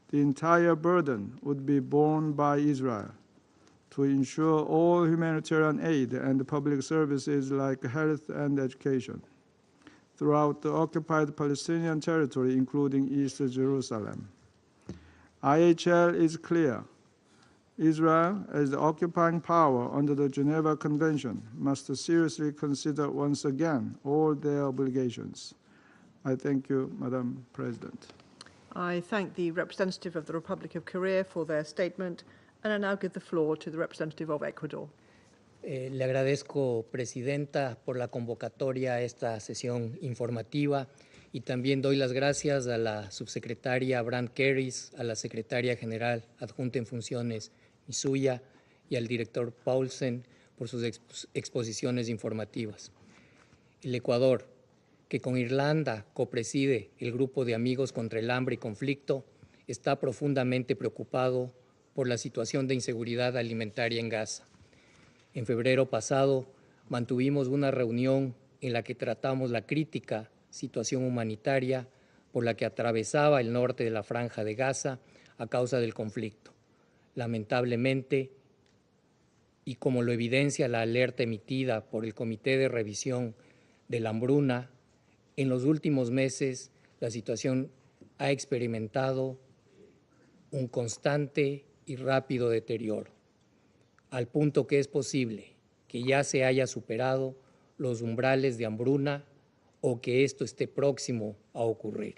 the entire burden would be borne by Israel to ensure all humanitarian aid and public services like health and education throughout the occupied Palestinian territory, including East Jerusalem. IHL is clear. Israel, as the occupying power under the Geneva Convention, must seriously consider once again all their obligations. I thank you, Madam President. I thank the representative of the Republic of Korea for their statement, and I now give the floor to the representative of Ecuador. Le agradezco, Presidenta, por la convocatoria a esta sesión informativa y también doy las gracias a la subsecretaria Brand Keris, a la secretaria general adjunta en funciones Misuya y al director Paulsen por sus exposiciones informativas. El Ecuador, que con Irlanda copreside el Grupo de Amigos contra el Hambre y Conflicto, está profundamente preocupado por la situación de inseguridad alimentaria en Gaza. En febrero pasado mantuvimos una reunión en la que tratamos la crítica situación humanitaria por la que atravesaba el norte de la Franja de Gaza a causa del conflicto. Lamentablemente, y como lo evidencia la alerta emitida por el Comité de Revisión de la Hambruna, en los últimos meses la situación ha experimentado un constante y rápido deterioro, al punto que es posible que ya se haya superado los umbrales de hambruna o que esto esté próximo a ocurrir.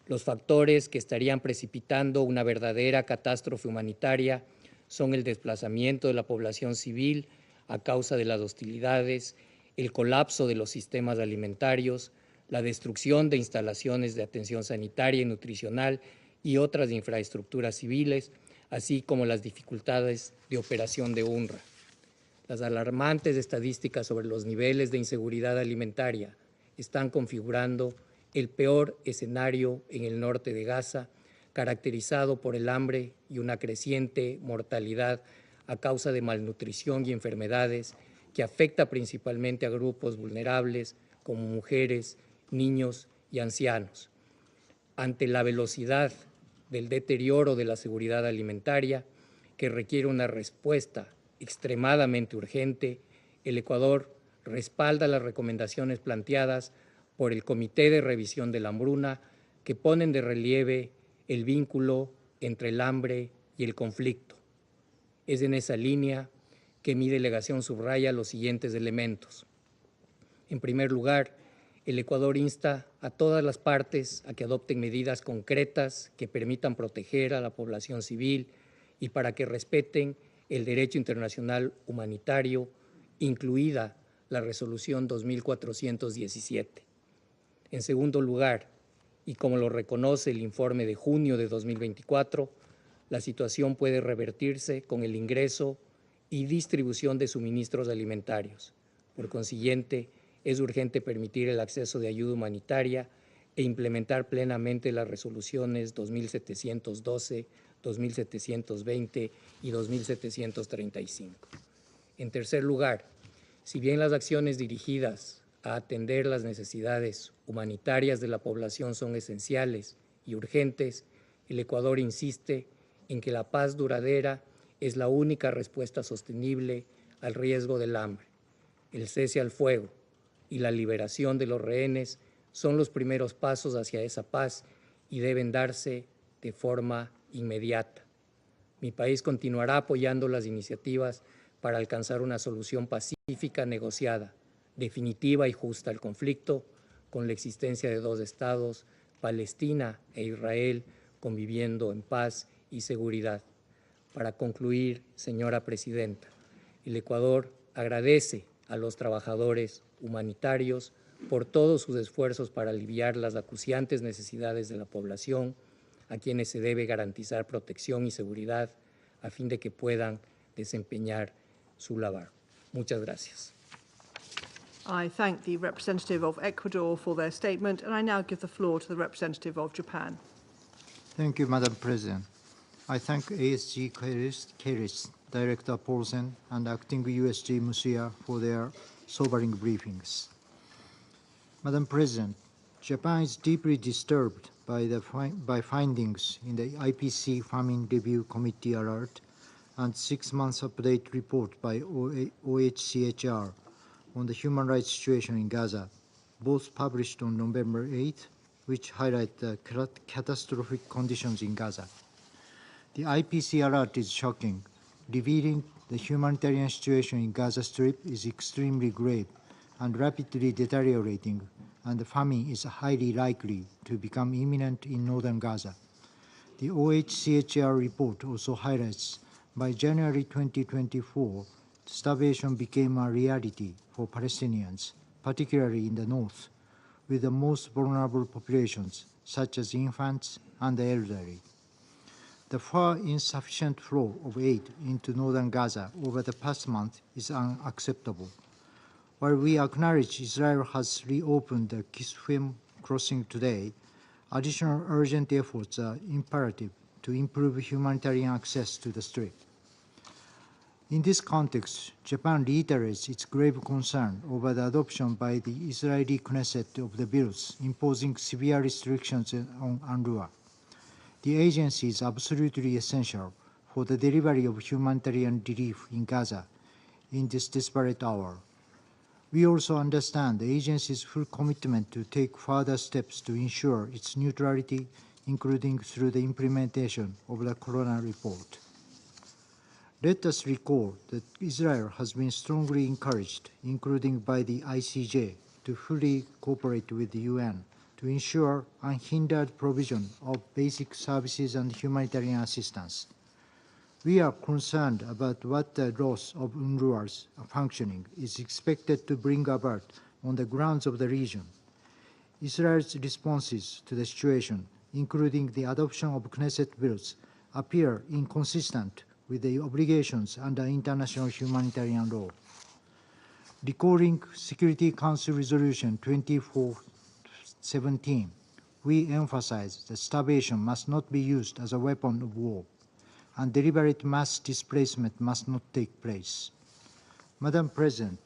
Los factores que estarían precipitando una verdadera catástrofe humanitaria son el desplazamiento de la población civil a causa de las hostilidades, el colapso de los sistemas alimentarios, la destrucción de instalaciones de atención sanitaria y nutricional y otras infraestructuras civiles, así como las dificultades de operación de UNRWA. Las alarmantes estadísticas sobre los niveles de inseguridad alimentaria están configurando el peor escenario en el norte de Gaza, caracterizado por el hambre y una creciente mortalidad a causa de malnutrición y enfermedades que afecta principalmente a grupos vulnerables como mujeres, niños y ancianos. Ante la velocidad del deterioro de la seguridad alimentaria, que requiere una respuesta extremadamente urgente, el Ecuador respalda las recomendaciones planteadas por el Comité de Revisión de la Hambruna, que ponen de relieve el vínculo entre el hambre y el conflicto. Es en esa línea que mi delegación subraya los siguientes elementos. En primer lugar, el Ecuador insta a todas las partes a que adopten medidas concretas que permitan proteger a la población civil y para que respeten el derecho internacional humanitario, incluida la Resolución 2417. En segundo lugar, y como lo reconoce el informe de junio de 2024, la situación puede revertirse con el ingreso y distribución de suministros alimentarios. Por consiguiente, es urgente permitir el acceso de ayuda humanitaria e implementar plenamente las resoluciones 2712, 2720 y 2735. En tercer lugar, si bien las acciones dirigidas a atender las necesidades humanitarias de la población son esenciales y urgentes, el Ecuador insiste en que la paz duradera es la única respuesta sostenible al riesgo del hambre. El cese al fuego y la liberación de los rehenes son los primeros pasos hacia esa paz y deben darse de forma inmediata. Mi país continuará apoyando las iniciativas para alcanzar una solución pacífica, negociada, definitiva y justa al conflicto, con la existencia de dos estados, Palestina e Israel, conviviendo en paz y seguridad. Para concluir, señora presidenta, el Ecuador agradece a los trabajadores humanitarios por todos sus esfuerzos para aliviar las acuciantes necesidades de la población, a quienes se debe garantizar protección y seguridad a fin de que puedan desempeñar su labor. Muchas gracias. I thank the representative of Ecuador for their statement, and I now give the floor to the representative of Japan. Thank you, Madam President. I thank ASG Keris, Director Paulsen, and Acting USG Musia for their sobering briefings. Madam President, Japan is deeply disturbed by findings in the IPC Famine Review Committee alert and 6 months update report by OHCHR on the human rights situation in Gaza, both published on November 8, which highlight the catastrophic conditions in Gaza. The IPC alert is shocking, revealing the humanitarian situation in Gaza Strip is extremely grave and rapidly deteriorating, and the famine is highly likely to become imminent in northern Gaza. The OHCHR report also highlights by January 2024, starvation became a reality for Palestinians, particularly in the north, with the most vulnerable populations, such as infants and the elderly. The far insufficient flow of aid into northern Gaza over the past month is unacceptable. While we acknowledge Israel has reopened the Kisfim crossing today, additional urgent efforts are imperative to improve humanitarian access to the Strait. In this context, Japan reiterates its grave concern over the adoption by the Israeli Knesset of the bills imposing severe restrictions on UNRWA. The agency is absolutely essential for the delivery of humanitarian relief in Gaza in this desperate hour. We also understand the agency's full commitment to take further steps to ensure its neutrality, including through the implementation of the Corona report. Let us recall that Israel has been strongly encouraged, including by the ICJ, to fully cooperate with the UN to ensure unhindered provision of basic services and humanitarian assistance. We are concerned about what the loss of UNRWA's functioning is expected to bring about on the grounds of the region. Israel's responses to the situation, including the adoption of Knesset bills, appear inconsistent with the obligations under international humanitarian law. Recalling Security Council Resolution 2417, we emphasize that starvation must not be used as a weapon of war, and deliberate mass displacement must not take place. Madam President,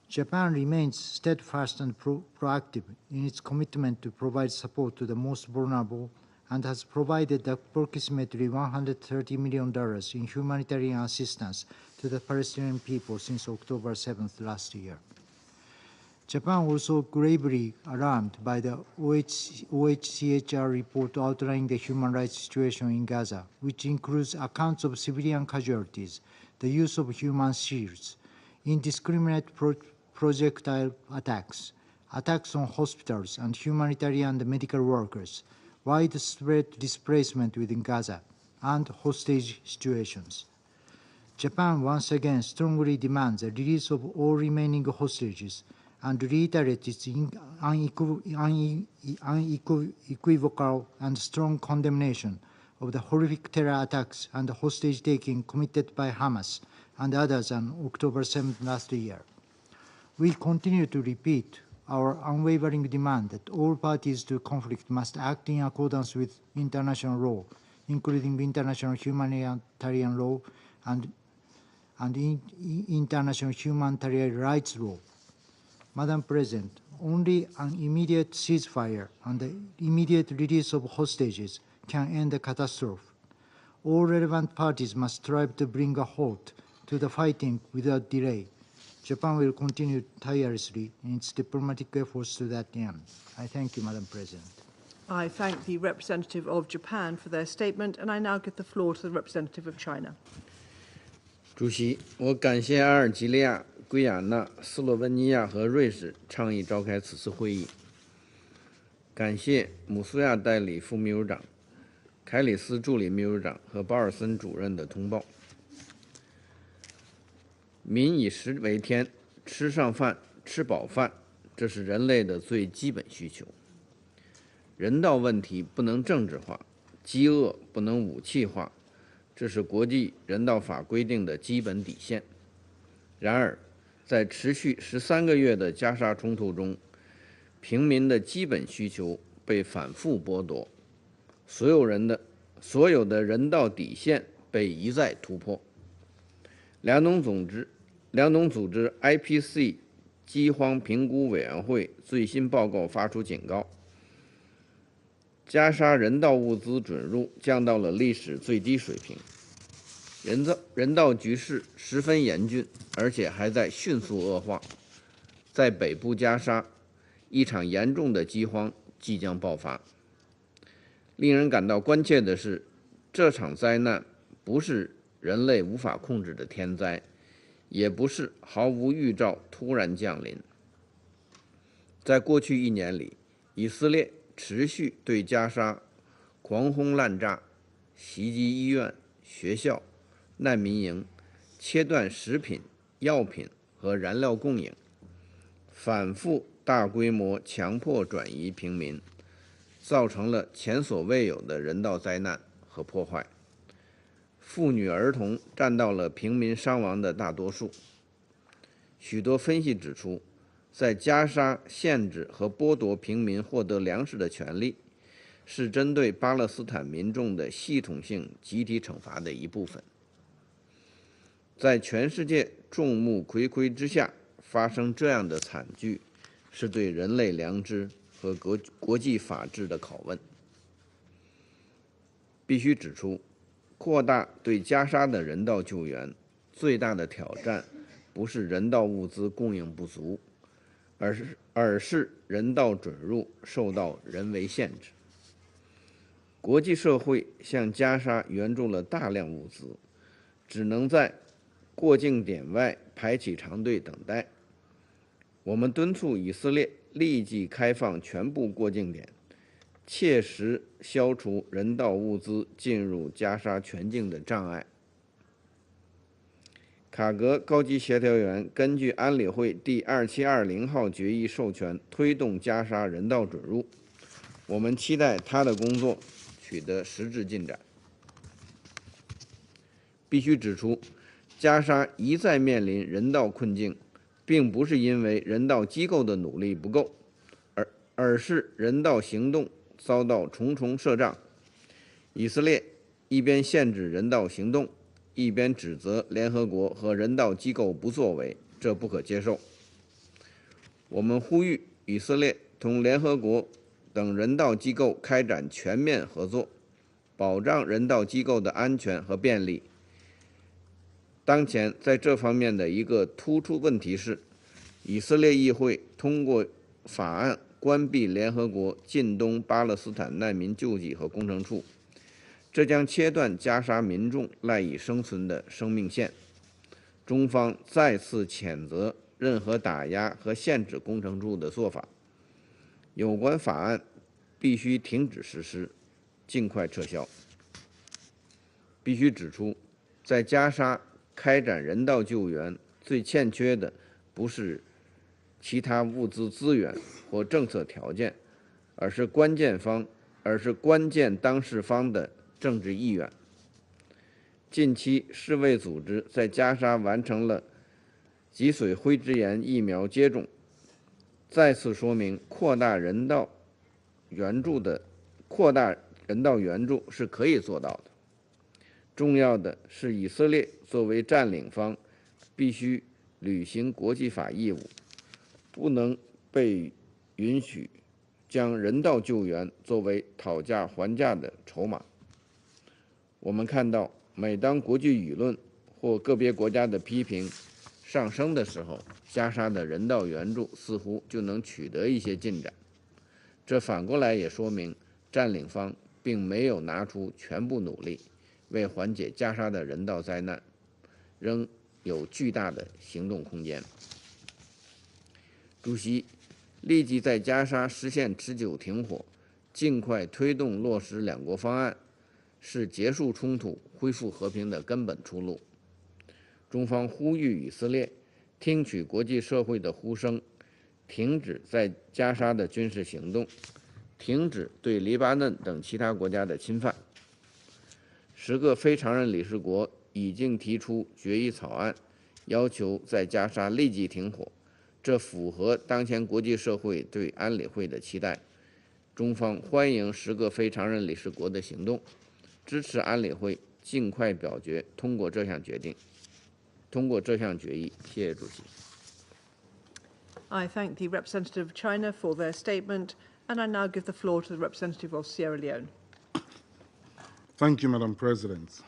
Japan remains steadfast and proactive in its commitment to provide support to the most vulnerable and has provided approximately $130 million in humanitarian assistance to the Palestinian people since October 7th last year. Japan also gravely alarmed by the OHCHR report outlining the human rights situation in Gaza, which includes accounts of civilian casualties, the use of human shields, indiscriminate projectile attacks, attacks on hospitals and humanitarian and medical workers, widespread displacement within Gaza, and hostage situations. Japan once again strongly demands the release of all remaining hostages and reiterates its unequivocal and strong condemnation of the horrific terror attacks and hostage-taking committed by Hamas and others on October 7th last year. We continue to repeat our unwavering demand that all parties to conflict must act in accordance with international law, including international humanitarian law and international humanitarian rights law. Madam President, only an immediate ceasefire and the immediate release of hostages can end the catastrophe. All relevant parties must strive to bring a halt to the fighting without delay. Japan will continue tirelessly in its diplomatic efforts to that end. I thank you, Madam President. I thank the representative of Japan for their statement, and I now give the floor to the representative of China. 主席，我感谢阿尔及利亚、圭亚那、斯洛文尼亚和瑞士倡议召开此次会议，感谢姆苏亚代理副秘书长、凯里斯助理秘书长和保尔森主任的通报。民以食为天，吃上饭，吃饱饭，这是人类的最基本需求。人道问题不能政治化，饥饿不能武器化，这是国际人道法规定的基本底线。然而，在持续13个月的加沙冲突中，平民的基本需求被反复剥夺，所有的人道底线被一再突破。两种组织 IPC 饥荒评估委员会最新报告发出警告，加沙人道物资准入降到了历史最低水平，人道局势十分严峻，而且还在迅速恶化。在北部加沙，一场严重的饥荒即将爆发。令人感到关切的是，这场灾难不是人类无法控制的天灾，也不是毫无预兆突然降临。在过去1年里，以色列持续对加沙狂轰滥炸，袭击医院、学校、难民营，切断食品、药品和燃料供应，反复大规模强迫转移平民，造成了前所未有的人道灾难和破坏。妇女儿童占到了平民伤亡的大多数。许多分析指出，在加沙限制和剥夺平民获得粮食的权利，是针对巴勒斯坦民众的系统性集体惩罚的一部分。在全世界众目睽睽之下发生这样的惨剧，是对人类良知和国际法治的拷问。必须指出，扩大对加沙的人道救援，最大的挑战不是人道物资供应不足，而是人道准入受到人为限制。国际社会向加沙援助了大量物资，只能在过境点外排起长队等待。我们敦促以色列立即开放全部过境点，切实消除人道物资进入加沙全境的障碍。卡格高级协调员根据安理会第2720号决议授权，推动加沙人道准入。我们期待他的工作取得实质进展。必须指出，加沙一再面临人道困境，并不是因为人道机构的努力不够，而是人道行动遭到重重设障。以色列一边限制人道行动，一边指责联合国和人道机构不作为，这不可接受。我们呼吁以色列同联合国等人道机构开展全面合作，保障人道机构的安全和便利。当前在这方面的一个突出问题是，以色列议会通过法案关闭联合国近东巴勒斯坦难民救济和工程处，这将切断加沙民众赖以生存的生命线。中方再次谴责任何打压和限制工程处的做法，有关法案必须停止实施，尽快撤销。必须指出，在加沙开展人道救援最欠缺的不是其他物资资源或政策条件，而是关键当事方的政治意愿。近期，世卫组织在加沙完成了脊髓灰质炎疫苗接种，再次说明扩大人道援助是可以做到的。重要的是，以色列作为占领方，必须履行国际法义务，不能被允许将人道救援作为讨价还价的筹码。我们看到，每当国际舆论或个别国家的批评上升的时候，加沙的人道援助似乎就能取得一些进展。这反过来也说明，占领方并没有拿出全部努力，为缓解加沙的人道灾难，仍有巨大的行动空间。主席立即在加沙实现持久停火，尽快推动落实两国方案，是结束冲突、恢复和平的根本出路。中方呼吁以色列听取国际社会的呼声，停止在加沙的军事行动，停止对黎巴嫩等其他国家的侵犯。10个非常任理事国已经提出决议草案，要求在加沙立即停火，这符合当前国际社会对安理会的期待。中方欢迎10个非常任理事国的行动，支持安理会尽快表决通过这项决议。谢谢主席。I thank the representative of China for their statement, and I now give the floor to the representative of Sierra Leone. Thank you, Madam President.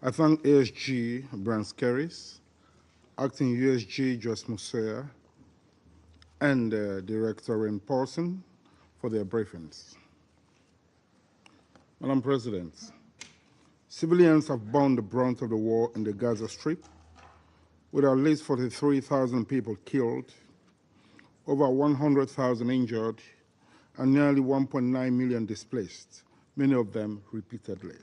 I thank ASG Brans Keris, Acting USG Joyce Musea, and Director Ren Paulson for their briefings. Madam President, civilians have borne the brunt of the war in the Gaza Strip, with at least 43,000 people killed, over 100,000 injured, and nearly 1.9 million displaced, many of them repeatedly.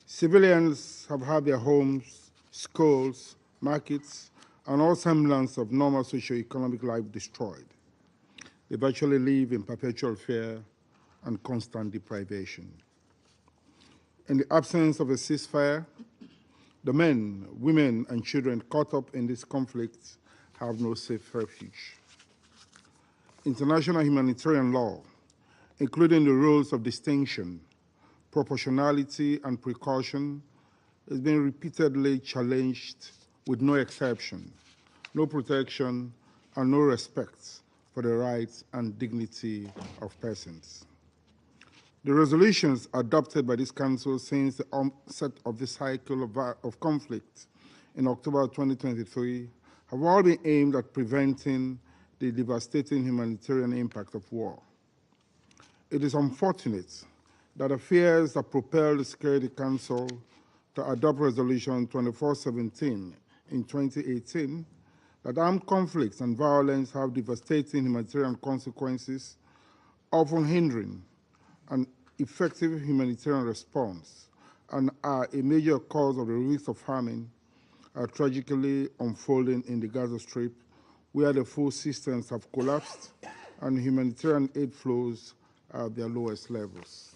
Civilians have had their homes, schools, markets, and all semblance of normal socio-economic life destroyed. They virtually live in perpetual fear and constant deprivation. In the absence of a ceasefire, the men, women, and children caught up in this conflict have no safe refuge. International humanitarian law, including the rules of distinction, proportionality, and precaution, has been repeatedly challenged with no exception, no protection, and no respect for the rights and dignity of persons. The resolutions adopted by this Council since the onset of the cycle of conflict in October 2023 have all been aimed at preventing the devastating humanitarian impact of war. It is unfortunate that the fears that propelled the Security Council to adopt Resolution 2417 in 2018, that armed conflicts and violence have devastating humanitarian consequences, often hindering an effective humanitarian response, and are a major cause of the risk of famine, are tragically unfolding in the Gaza Strip, where the food systems have collapsed and humanitarian aid flows are at their lowest levels.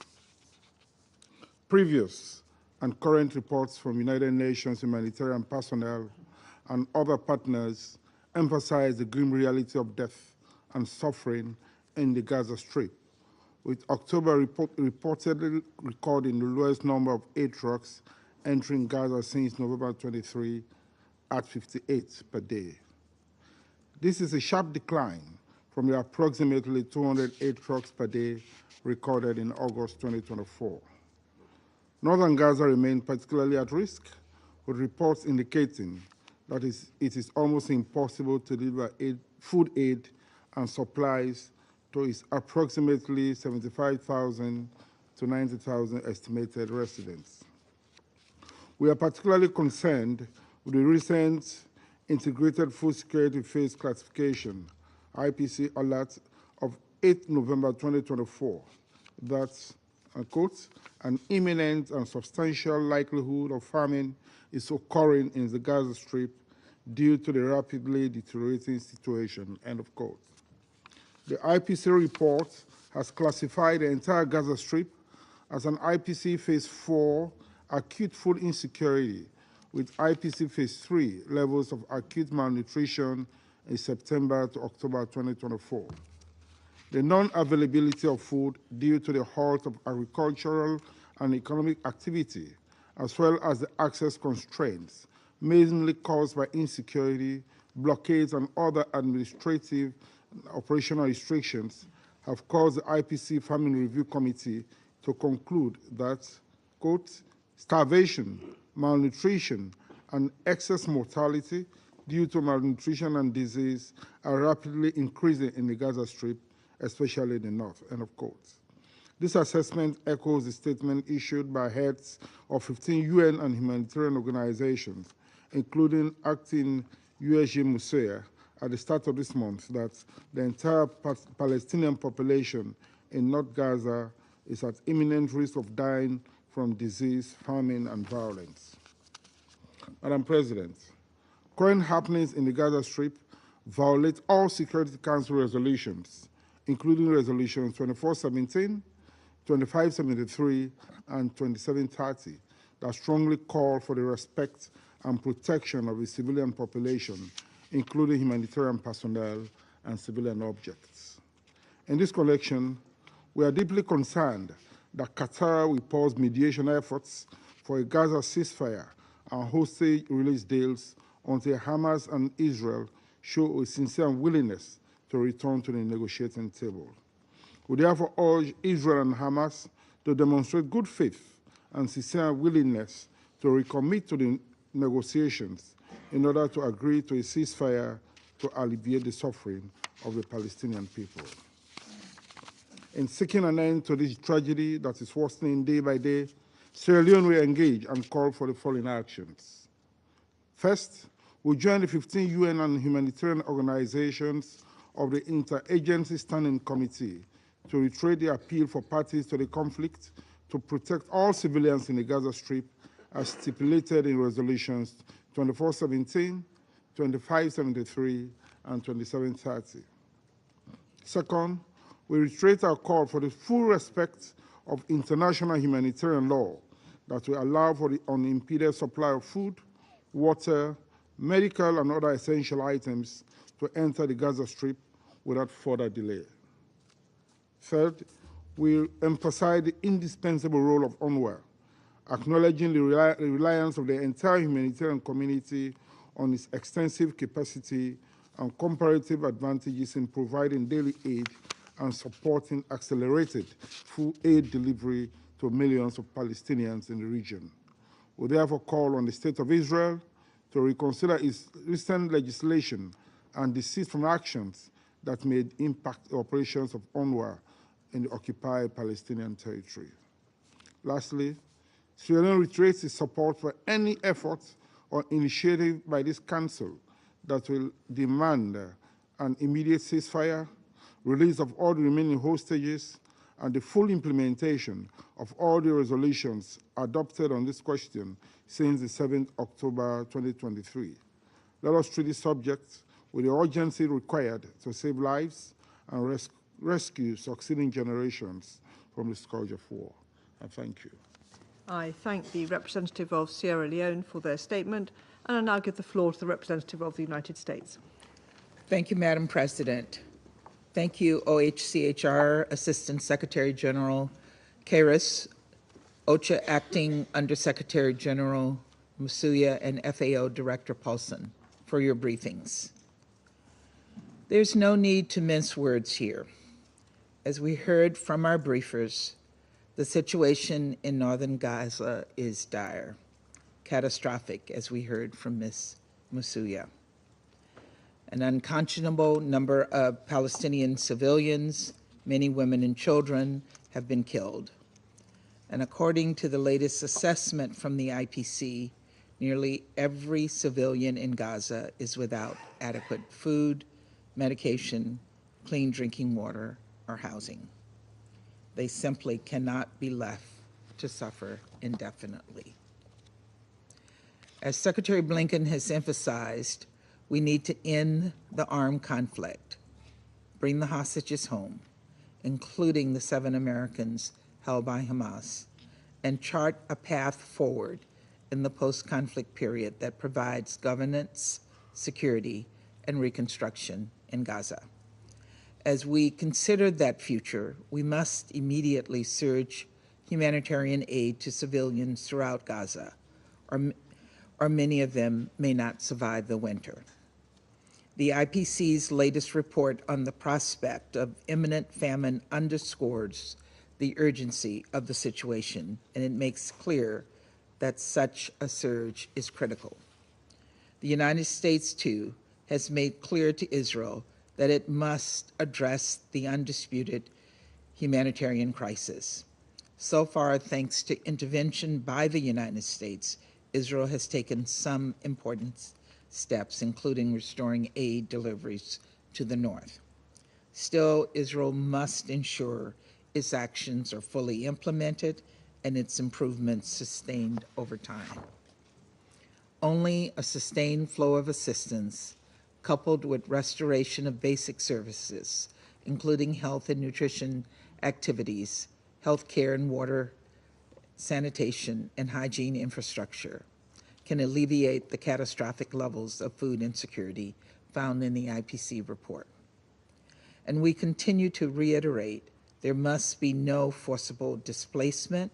Previous and current reports from United Nations humanitarian personnel and other partners emphasize the grim reality of death and suffering in the Gaza Strip, with October reportedly recording the lowest number of aid trucks entering Gaza since November 23 at 58 per day. This is a sharp decline from the approximately 200 aid trucks per day recorded in August 2024. Northern Gaza remains particularly at risk, with reports indicating that it is almost impossible to deliver food aid and supplies to its approximately 75,000 to 90,000 estimated residents. We are particularly concerned with the recent Integrated Food Security Phase Classification, IPC alert of 8 November 2024 that, quote, an imminent and substantial likelihood of famine is occurring in the Gaza Strip due to the rapidly deteriorating situation, end of quote. The IPC report has classified the entire Gaza Strip as an IPC Phase 4 acute food insecurity, with IPC Phase 3 levels of acute malnutrition in September to October 2024. The non-availability of food due to the halt of agricultural and economic activity, as well as the access constraints, mainly caused by insecurity, blockades, and other administrative and operational restrictions, have caused the IPC Famine Review Committee to conclude that quote, starvation, malnutrition, and excess mortality due to malnutrition and disease are rapidly increasing in the Gaza Strip, especially in the north, end of quote. This assessment echoes the statement issued by heads of 15 UN and humanitarian organizations, including acting USG Musea, at the start of this month, that the entire Palestinian population in North Gaza is at imminent risk of dying from disease, famine, and violence. Madam President, current happenings in the Gaza Strip violate all Security Council resolutions, including resolutions 2417, 2573, and 2730, that strongly call for the respect and protection of the civilian population, including humanitarian personnel and civilian objects. In this collection, we are deeply concerned that Qatar will pause mediation efforts for a Gaza ceasefire and hostage release deals until Hamas and Israel show a sincere willingness to return to the negotiating table. We therefore urge Israel and Hamas to demonstrate good faith and sincere willingness to recommit to the negotiations in order to agree to a ceasefire to alleviate the suffering of the Palestinian people. In seeking an end to this tragedy that is worsening day by day, Sierra Leone will engage and call for the following actions. First, we join the 15 UN and humanitarian organizations of the Interagency Standing Committee to reiterate the appeal for parties to the conflict to protect all civilians in the Gaza Strip as stipulated in resolutions 2417, 2573, and 2730. Second, we reiterate our call for the full respect of international humanitarian law that will allow for the unimpeded supply of food, water, medical, and other essential items to enter the Gaza Strip without further delay. Third, we emphasize the indispensable role of UNRWA, acknowledging the reliance of the entire humanitarian community on its extensive capacity and comparative advantages in providing daily aid and supporting accelerated full aid delivery to millions of Palestinians in the region. We therefore call on the State of Israel to reconsider its recent legislation and desist from actions that may impact the operations of UNRWA in the occupied Palestinian territory. Lastly, Sierra Leone reiterates its support for any effort or initiative by this Council that will demand an immediate ceasefire, release of all the remaining hostages, and the full implementation of all the resolutions adopted on this question since the 7th October 2023. Let us treat this subject with the urgency required to save lives and rescue succeeding generations from the scourge of war. I thank you. I thank the representative of Sierra Leone for their statement, and I now give the floor to the representative of the United States. Thank you, Madam President. Thank you, OHCHR Assistant Secretary General Kairis, OCHA Acting Undersecretary General Musuya, and FAO Director Paulson for your briefings. There's no need to mince words here. As we heard from our briefers, the situation in northern Gaza is dire, catastrophic, as we heard from Ms. Musuya. An unconscionable number of Palestinian civilians, many women and children, have been killed. And according to the latest assessment from the IPC, nearly every civilian in Gaza is without adequate food, medication, clean drinking water, or housing. They simply cannot be left to suffer indefinitely. As Secretary Blinken has emphasized, we need to end the armed conflict, bring the hostages home, including the 7 Americans held by Hamas, and chart a path forward in the post-conflict period that provides governance, security, and reconstruction in Gaza. As we consider that future, we must immediately surge humanitarian aid to civilians throughout Gaza, or many of them may not survive the winter. The IPC's latest report on the prospect of imminent famine underscores the urgency of the situation, and it makes clear that such a surge is critical. The United States, too, has made clear to Israel that it must address the undisputed humanitarian crisis. So far, thanks to intervention by the United States, Israel has taken some important steps, including restoring aid deliveries to the north. Still, Israel must ensure its actions are fully implemented and its improvements sustained over time. Only a sustained flow of assistance, coupled with restoration of basic services, including health and nutrition activities, health care and water, sanitation, and hygiene infrastructure, can alleviate the catastrophic levels of food insecurity found in the IPC report. And we continue to reiterate there must be no forcible displacement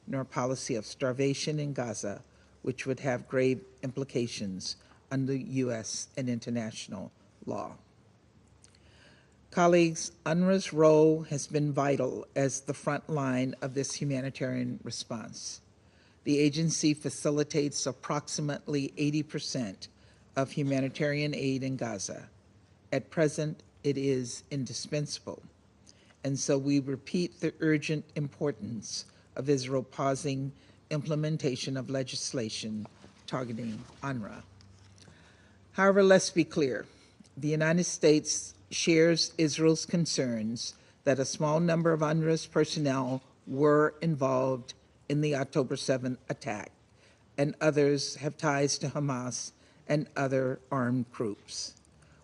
nor policy of starvation in Gaza, which would have grave implications under U.S. and international law. Colleagues, UNRWA's role has been vital as the front line of this humanitarian response. The agency facilitates approximately 80% of humanitarian aid in Gaza. At present, it is indispensable. And so we repeat the urgent importance of Israel pausing implementation of legislation targeting UNRWA. However, let's be clear. The United States shares Israel's concerns that a small number of UNRWA's personnel were involved in the October 7th attack, and others have ties to Hamas and other armed groups.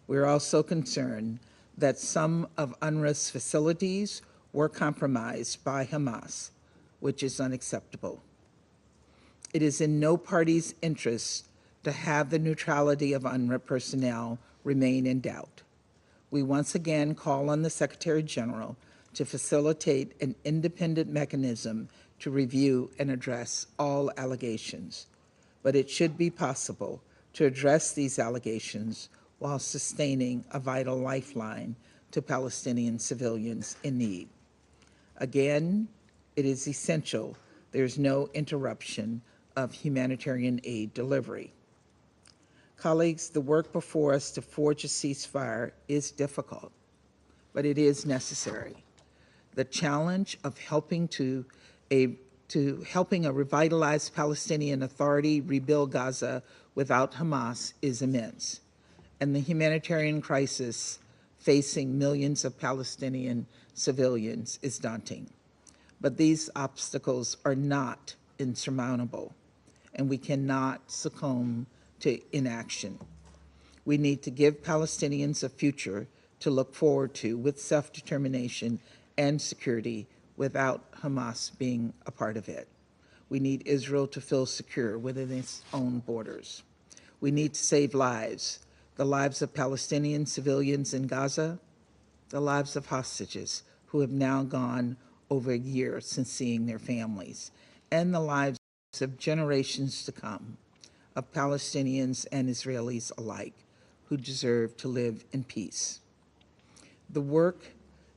We're also concerned that some of UNRWA's facilities were compromised by Hamas, which is unacceptable. It is in no party's interest to have the neutrality of UNRWA personnel remain in doubt. We once again call on the Secretary General to facilitate an independent mechanism to review and address all allegations. But it should be possible to address these allegations while sustaining a vital lifeline to Palestinian civilians in need. Again, it is essential there's no interruption of humanitarian aid delivery. Colleagues, the work before us to forge a ceasefire is difficult, but it is necessary. The challenge of helping a revitalized Palestinian Authority rebuild Gaza without Hamas is immense, and the humanitarian crisis facing millions of Palestinian civilians is daunting. But these obstacles are not insurmountable, and we cannot succumb to inaction. We need to give Palestinians a future to look forward to with self-determination and security without Hamas being a part of it. We need Israel to feel secure within its own borders. We need to save lives, the lives of Palestinian civilians in Gaza, the lives of hostages who have now gone over a year since seeing their families, and the lives of generations to come of Palestinians and Israelis alike who deserve to live in peace. The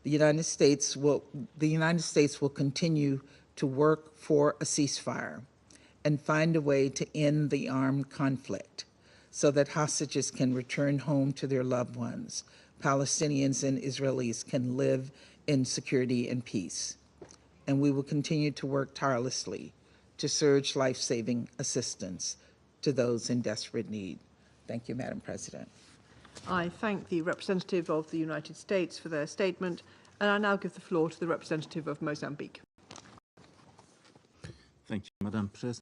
United States will continue to work for a ceasefire and find a way to end the armed conflict so that hostages can return home to their loved ones. Palestinians and Israelis can live in security and peace. And we will continue to work tirelessly to surge life-saving assistance to those in desperate need. Thank you, Madam President. I thank the representative of the United States for their statement, and I now give the floor to the representative of Mozambique. Thank you, Madam President.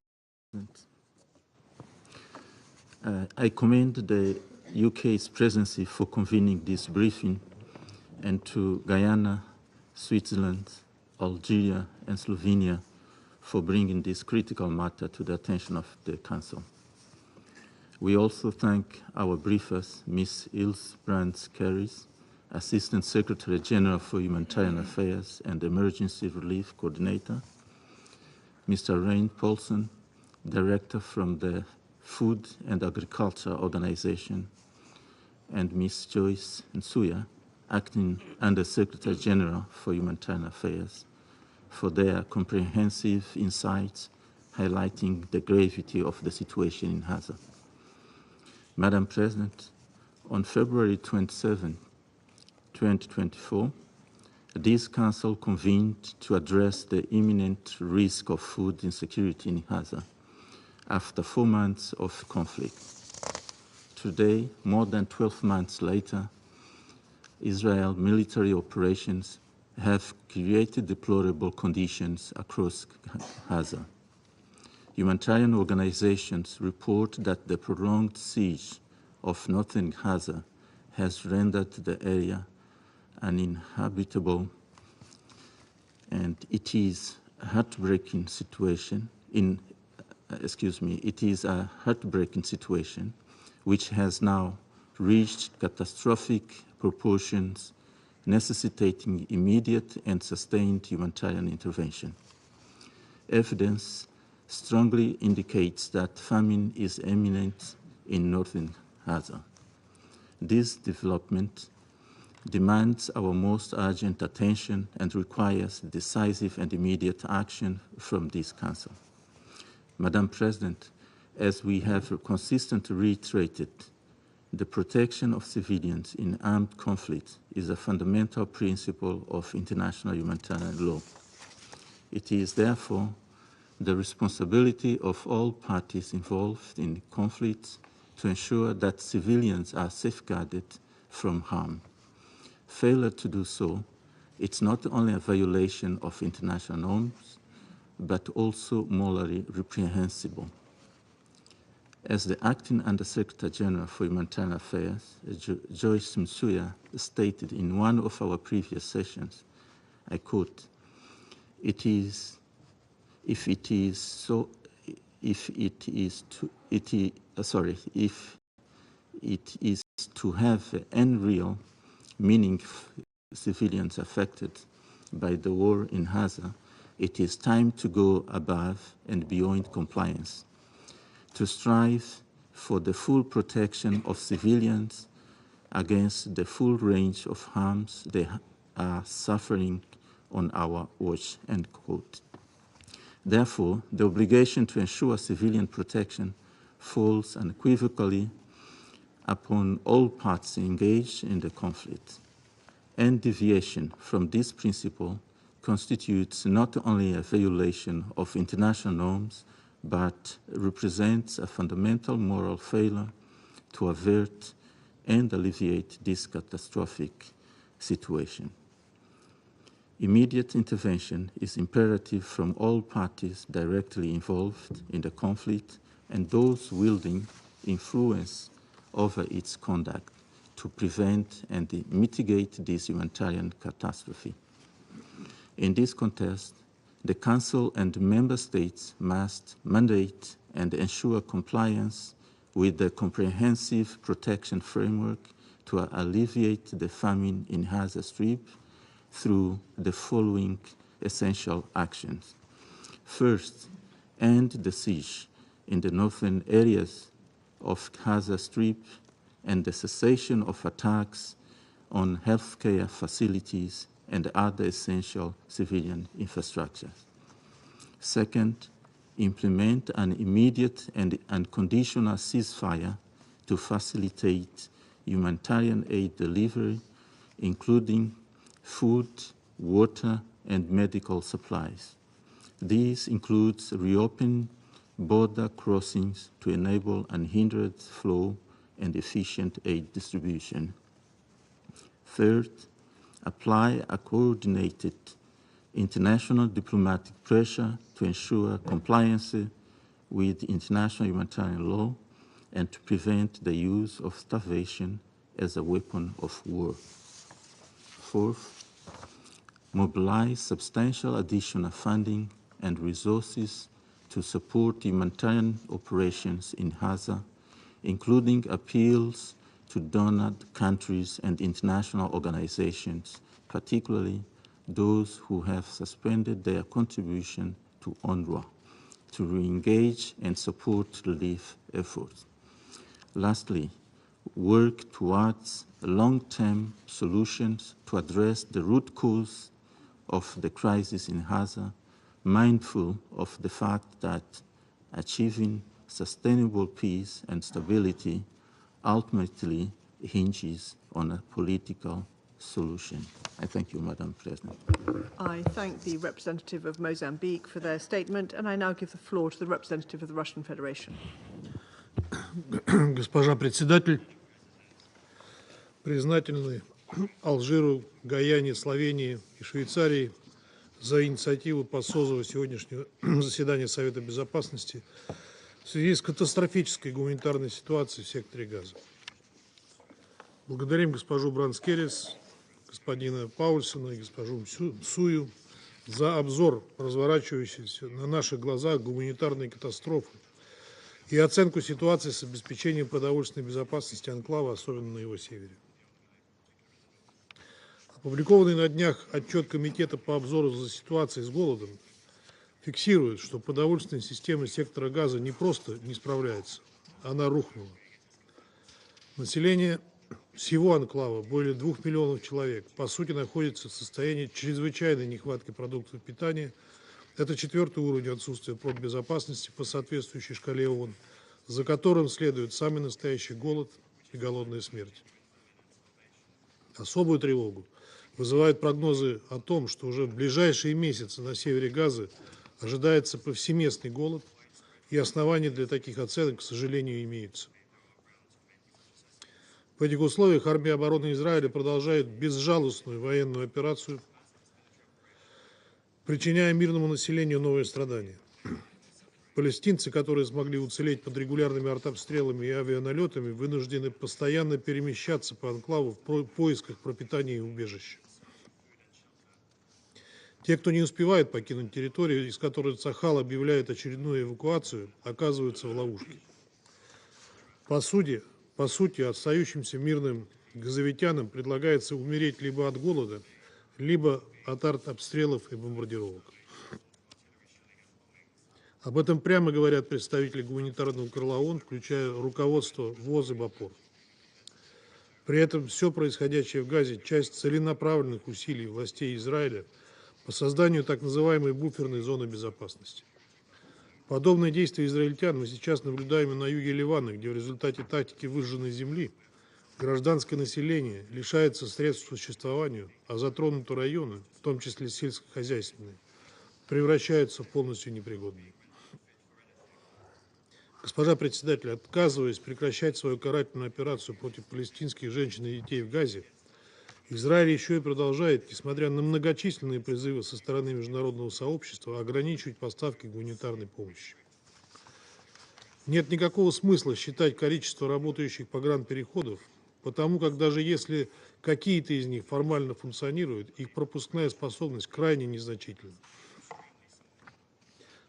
I commend the UK's presidency for convening this briefing, and to Guyana, Switzerland, Algeria, and Slovenia for bringing this critical matter to the attention of the Council. We also thank our briefers, Ms. Ilse Brandt-Keris, Assistant Secretary General for Humanitarian Affairs and Emergency Relief Coordinator, Mr. Rain Paulson, Director from the Food and Agriculture Organization, and Ms. Joyce Nsuya, Acting Under Secretary General for Humanitarian Affairs, for their comprehensive insights highlighting the gravity of the situation in Gaza. Madam President, on February 27, 2024, this Council convened to address the imminent risk of food insecurity in Gaza after 4 months of conflict. Today, more than 12 months later, Israel's military operations have created deplorable conditions across Gaza. Humanitarian organizations report that the prolonged siege of northern Gaza has rendered the area uninhabitable, and it is a heartbreaking situation which has now reached catastrophic proportions, necessitating immediate and sustained humanitarian intervention. Evidence strongly indicates that famine is imminent in northern Gaza. This development demands our most urgent attention and requires decisive and immediate action from this Council. Madam President, as we have consistently reiterated, the protection of civilians in armed conflict is a fundamental principle of international humanitarian law. It is therefore the responsibility of all parties involved in conflicts to ensure that civilians are safeguarded from harm. Failure to do so, it's not only a violation of international norms, but also morally reprehensible. As the Acting Under-Secretary General for Humanitarian Affairs, Joyce Msuya, stated in one of our previous sessions, I quote, if it is to have any real meaning civilians affected by the war in Gaza, it is time to go above and beyond compliance, to strive for the full protection of civilians against the full range of harms they are suffering on our watch, end quote. Therefore, the obligation to ensure civilian protection falls unequivocally upon all parties engaged in the conflict. And deviation from this principle constitutes not only a violation of international norms, but represents a fundamental moral failure to avert and alleviate this catastrophic situation. Immediate intervention is imperative from all parties directly involved in the conflict and those wielding influence over its conduct to prevent and mitigate this humanitarian catastrophe. In this context, the Council and Member States must mandate and ensure compliance with the comprehensive protection framework to alleviate the famine in Gaza Strip through the following essential actions. First, end the siege in the northern areas of Gaza Strip and the cessation of attacks on healthcare facilities and other essential civilian infrastructures. Second, implement an immediate and unconditional ceasefire to facilitate humanitarian aid delivery, including food, water, and medical supplies. This includes reopening border crossings to enable unhindered flow and efficient aid distribution. Third, apply a coordinated international diplomatic pressure to ensure compliance with international humanitarian law and to prevent the use of starvation as a weapon of war. Fourth, mobilize substantial additional funding and resources to support humanitarian operations in Gaza, including appeals to donor countries and international organizations, particularly those who have suspended their contribution to UNRWA, to re-engage and support relief efforts. Lastly, work towards long-term solutions to address the root cause of the crisis in Gaza, mindful of the fact that achieving sustainable peace and stability ultimately hinges on a political solution. I thank you, Madam President. I thank the representative of Mozambique for their statement, and I now give the floor to the representative of the Russian Federation. Госпожа председатель, признательны Алжиру, Гаяне, Словении и Швейцарии за инициативу по созыву сегодняшнего заседания Совета Безопасности в связи с катастрофической гуманитарной ситуацией в секторе Газа. Благодарим госпожу Бранскерис, господина Паульсона и госпожу Мсую за обзор разворачивающейся на наших глазах гуманитарной катастрофы и оценку ситуации с обеспечением продовольственной безопасности анклава, особенно на его севере. Опубликованный на днях отчет Комитета по обзору за ситуацией с голодом фиксирует, что продовольственная система сектора Газа не просто не справляется, она рухнула. Население всего анклава, более 2 миллионов человек, по сути находится в состоянии чрезвычайной нехватки продуктов питания. Это 4-й уровень отсутствия продбезопасности по соответствующей шкале ООН, за которым следует самый настоящий голод и голодная смерть. Особую тревогу вызывают прогнозы о том, что уже в ближайшие месяцы на севере Газы ожидается повсеместный голод, и основания для таких оценок, к сожалению, имеются. В этих условиях армия обороны Израиля продолжает безжалостную военную операцию, причиняя мирному населению новые страдания. Палестинцы, которые смогли уцелеть под регулярными артобстрелами и авианалетами, вынуждены постоянно перемещаться по анклаву в поисках пропитания и убежища. Те, кто не успевает покинуть территорию, из которой Цахал объявляет очередную эвакуацию, оказываются в ловушке. По сути, отстающимся мирным газовитянам предлагается умереть либо от голода, либо от артобстрелов и бомбардировок. Об этом прямо говорят представители гуманитарного крыла ООН, включая руководство ВОЗ и БАПОР. При этом все происходящее в Газе – часть целенаправленных усилий властей Израиля по созданию так называемой буферной зоны безопасности. Подобные действия израильтян мы сейчас наблюдаем и на юге Ливана, где в результате тактики выжженной земли гражданское население лишается средств к существованию, а затронутые районы, в том числе сельскохозяйственные, превращаются в полностью непригодные. Госпожа председатель, отказываясь прекращать свою карательную операцию против палестинских женщин и детей в Газе, Израиль еще и продолжает, несмотря на многочисленные призывы со стороны международного сообщества, ограничивать поставки гуманитарной помощи. Нет никакого смысла считать количество работающих погранпереходов, потому как даже если какие-то из них формально функционируют, их пропускная способность крайне незначительна.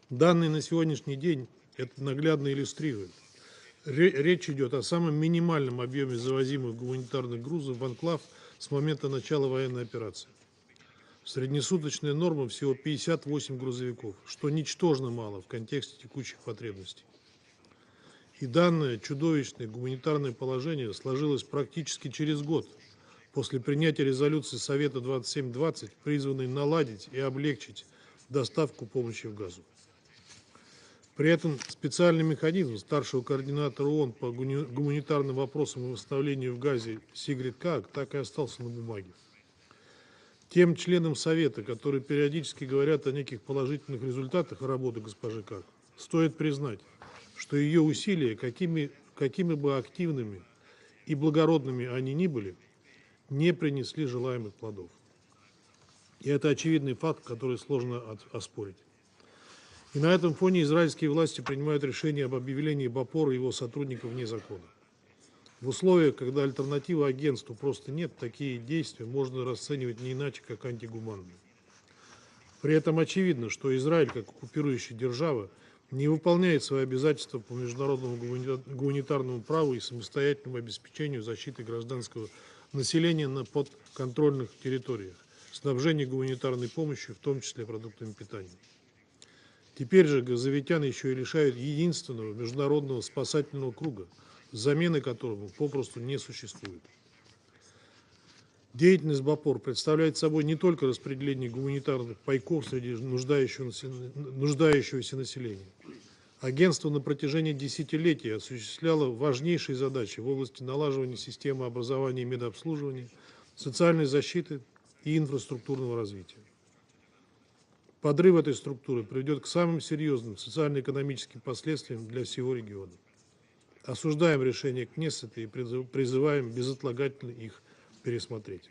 Данные на сегодняшний день это наглядно иллюстрируют. Речь идет о самом минимальном объеме завозимых гуманитарных грузов в анклав с момента начала военной операции. Среднесуточная норма всего 58 грузовиков, что ничтожно мало в контексте текущих потребностей. И данное чудовищное гуманитарное положение сложилось практически через год после принятия резолюции Совета 2720, призванной наладить и облегчить доставку помощи в Газу. При этом специальный механизм старшего координатора ООН по гуманитарным вопросам и восстановлению в Газе Сигрид Кааг так и остался на бумаге. Тем членам Совета, которые периодически говорят о неких положительных результатах работы госпожи Кааг, стоит признать, что ее усилия, какими бы активными и благородными они ни были, не принесли желаемых плодов. И это очевидный факт, который сложно оспорить. И на этом фоне израильские власти принимают решение об объявлении БАПОРа и его сотрудников вне закона. В условиях, когда альтернативы агентству просто нет, такие действия можно расценивать не иначе, как антигуманные. При этом очевидно, что Израиль, как оккупирующая держава, не выполняет свои обязательства по международному гуманитарному праву и самостоятельному обеспечению защиты гражданского населения на подконтрольных территориях, снабжение гуманитарной помощью, в том числе продуктами питания. Теперь же газовитян еще и лишают единственного международного спасательного круга, замены которому попросту не существует. Деятельность БАПОР представляет собой не только распределение гуманитарных пайков среди нуждающегося населения. Агентство на протяжении десятилетий осуществляло важнейшие задачи в области налаживания системы образования и медобслуживания, социальной защиты и инфраструктурного развития. Подрыв этой структуры приведет к самым серьезным социально-экономическим последствиям для всего региона. Осуждаем решение Кнессета и призываем безотлагательно их пересмотреть.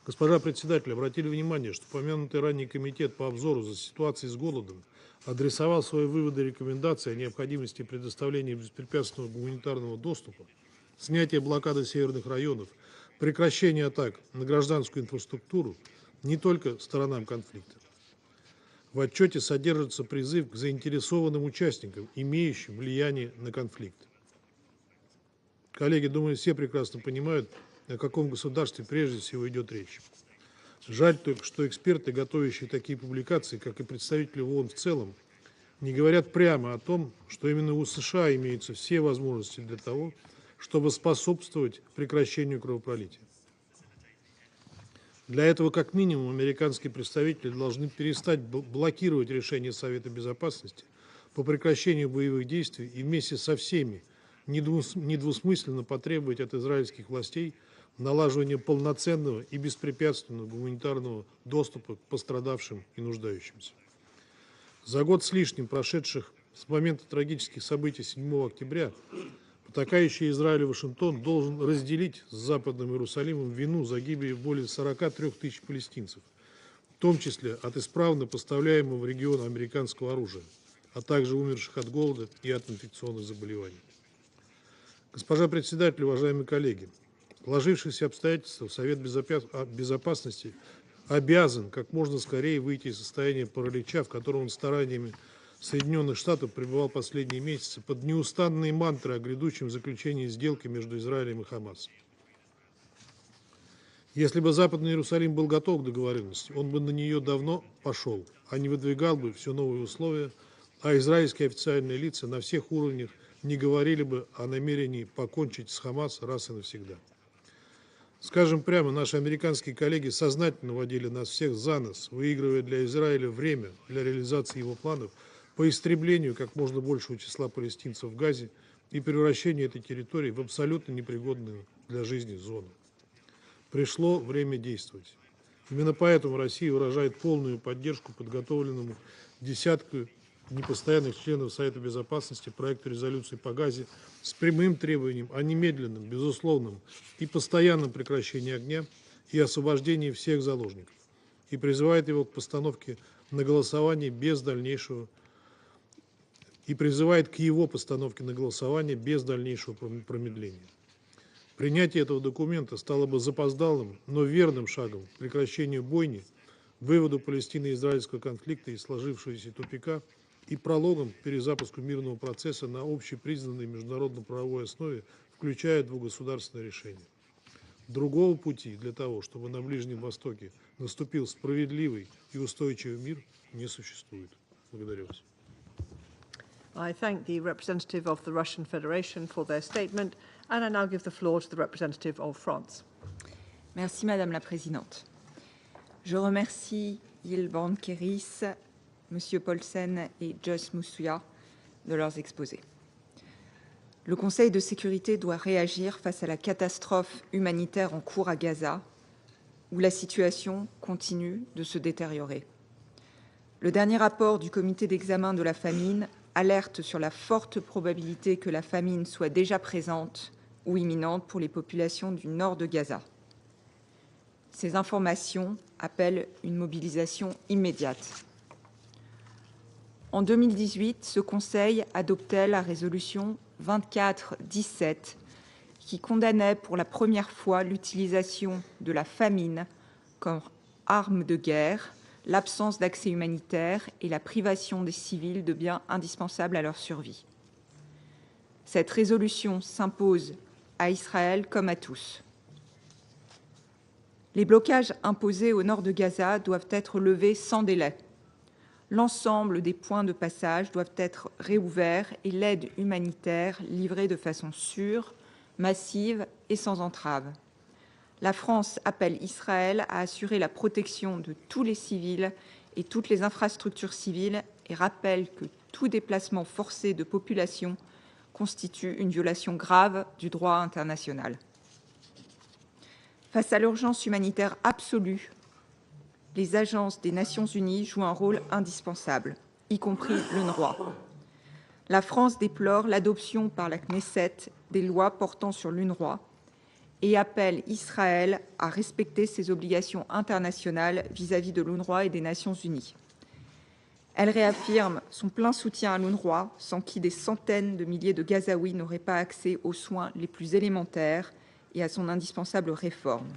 Госпожа председатель, обратили внимание, что упомянутый ранее комитет по обзору за ситуацией с голодом адресовал свои выводы и рекомендации о необходимости предоставления беспрепятственного гуманитарного доступа, снятия блокады северных районов, прекращения атак на гражданскую инфраструктуру не только сторонам конфликта. В отчете содержится призыв к заинтересованным участникам, имеющим влияние на конфликт. Коллеги, думаю, все прекрасно понимают, о каком государстве прежде всего идет речь. Жаль только, что эксперты, готовящие такие публикации, как и представители ООН в целом, не говорят прямо о том, что именно у США имеются все возможности для того, чтобы способствовать прекращению кровопролития. Для этого, как минимум, американские представители должны перестать блокировать решения Совета Безопасности по прекращению боевых действий и вместе со всеми недвусмысленно потребовать от израильских властей налаживания полноценного и беспрепятственного гуманитарного доступа к пострадавшим и нуждающимся. За год с лишним, прошедших с момента трагических событий 7 октября, потакающий Израилю Вашингтон должен разделить с Западным Иерусалимом вину за гибель более 43 тысяч палестинцев, в том числе от исправно поставляемого в регион американского оружия, а также умерших от голода и от инфекционных заболеваний. Госпожа председатель, уважаемые коллеги, сложившиеся обстоятельства Совет Безопасности обязан как можно скорее выйти из состояния паралича, в котором он стараниями Соединенных Штатов пребывал последние месяцы под неустанные мантры о грядущем заключении сделки между Израилем и Хамасом. Если бы Западный Иерусалим был готов к договоренности, он бы на нее давно пошел, а не выдвигал бы все новые условия, а израильские официальные лица на всех уровнях не говорили бы о намерении покончить с Хамас раз и навсегда. Скажем прямо, наши американские коллеги сознательно водили нас всех за нос, выигрывая для Израиля время для реализации его планов по истреблению как можно большего числа палестинцев в Газе и превращению этой территории в абсолютно непригодную для жизни зону. Пришло время действовать. Именно поэтому Россия выражает полную поддержку подготовленному десятку непостоянных членов Совета Безопасности проекту резолюции по Газе с прямым требованием о немедленном, безусловном и постоянном прекращении огня и освобождении всех заложников и призывает его к постановке на голосование без дальнейшего промедления. Принятие этого документа стало бы запоздалым, но верным шагом к прекращению бойни, выводу палестино-израильского конфликта из сложившегося тупика и прологом к перезапуску мирного процесса на общепризнанной международно-правовой основе, включая двугосударственное решение. Другого пути для того, чтобы на Ближнем Востоке наступил справедливый и устойчивый мир, не существует. Благодарю вас. I thank the representative of the Russian Federation for their statement, and I now give the floor to the representative of France. Merci Madame la Présidente. Je remercie Yilborn Keris, Monsieur Paulsen et Joyce Moussouya de leurs exposés. Le Conseil de sécurité doit réagir face à la catastrophe humanitaire en cours à Gaza, où la situation continue de se détériorer. Le dernier rapport du comité d'examen de la famine alerte sur la forte probabilité que la famine soit déjà présente ou imminente pour les populations du nord de Gaza. Ces informations appellent une mobilisation immédiate. En 2018, ce Conseil adoptait la résolution 2417 qui condamnait pour la première fois l'utilisation de la famine comme arme de guerre, l'absence d'accès humanitaire et la privation des civils de biens indispensables à leur survie. Cette résolution s'impose à Israël comme à tous. Les blocages imposés au nord de Gaza doivent être levés sans délai. L'ensemble des points de passage doivent être réouverts et l'aide humanitaire livrée de façon sûre, massive et sans entrave. la France appelle Israël à assurer la protection de tous les civils et toutes les infrastructures civiles et rappelle que tout déplacement forcé de population constitue une violation grave du droit international. Face à l'urgence humanitaire absolue, les agences des Nations Unies jouent un rôle indispensable, y compris l'UNRWA. La France déplore l'adoption par la Knesset des lois portant sur l'UNRWA et appelle Israël à respecter ses obligations internationales vis-à-vis de l'UNRWA et des Nations Unies. Elle réaffirme son plein soutien à l'UNRWA, sans qui des centaines de milliers de Gazaouis n'auraient pas accès aux soins les plus élémentaires et à son indispensable réforme.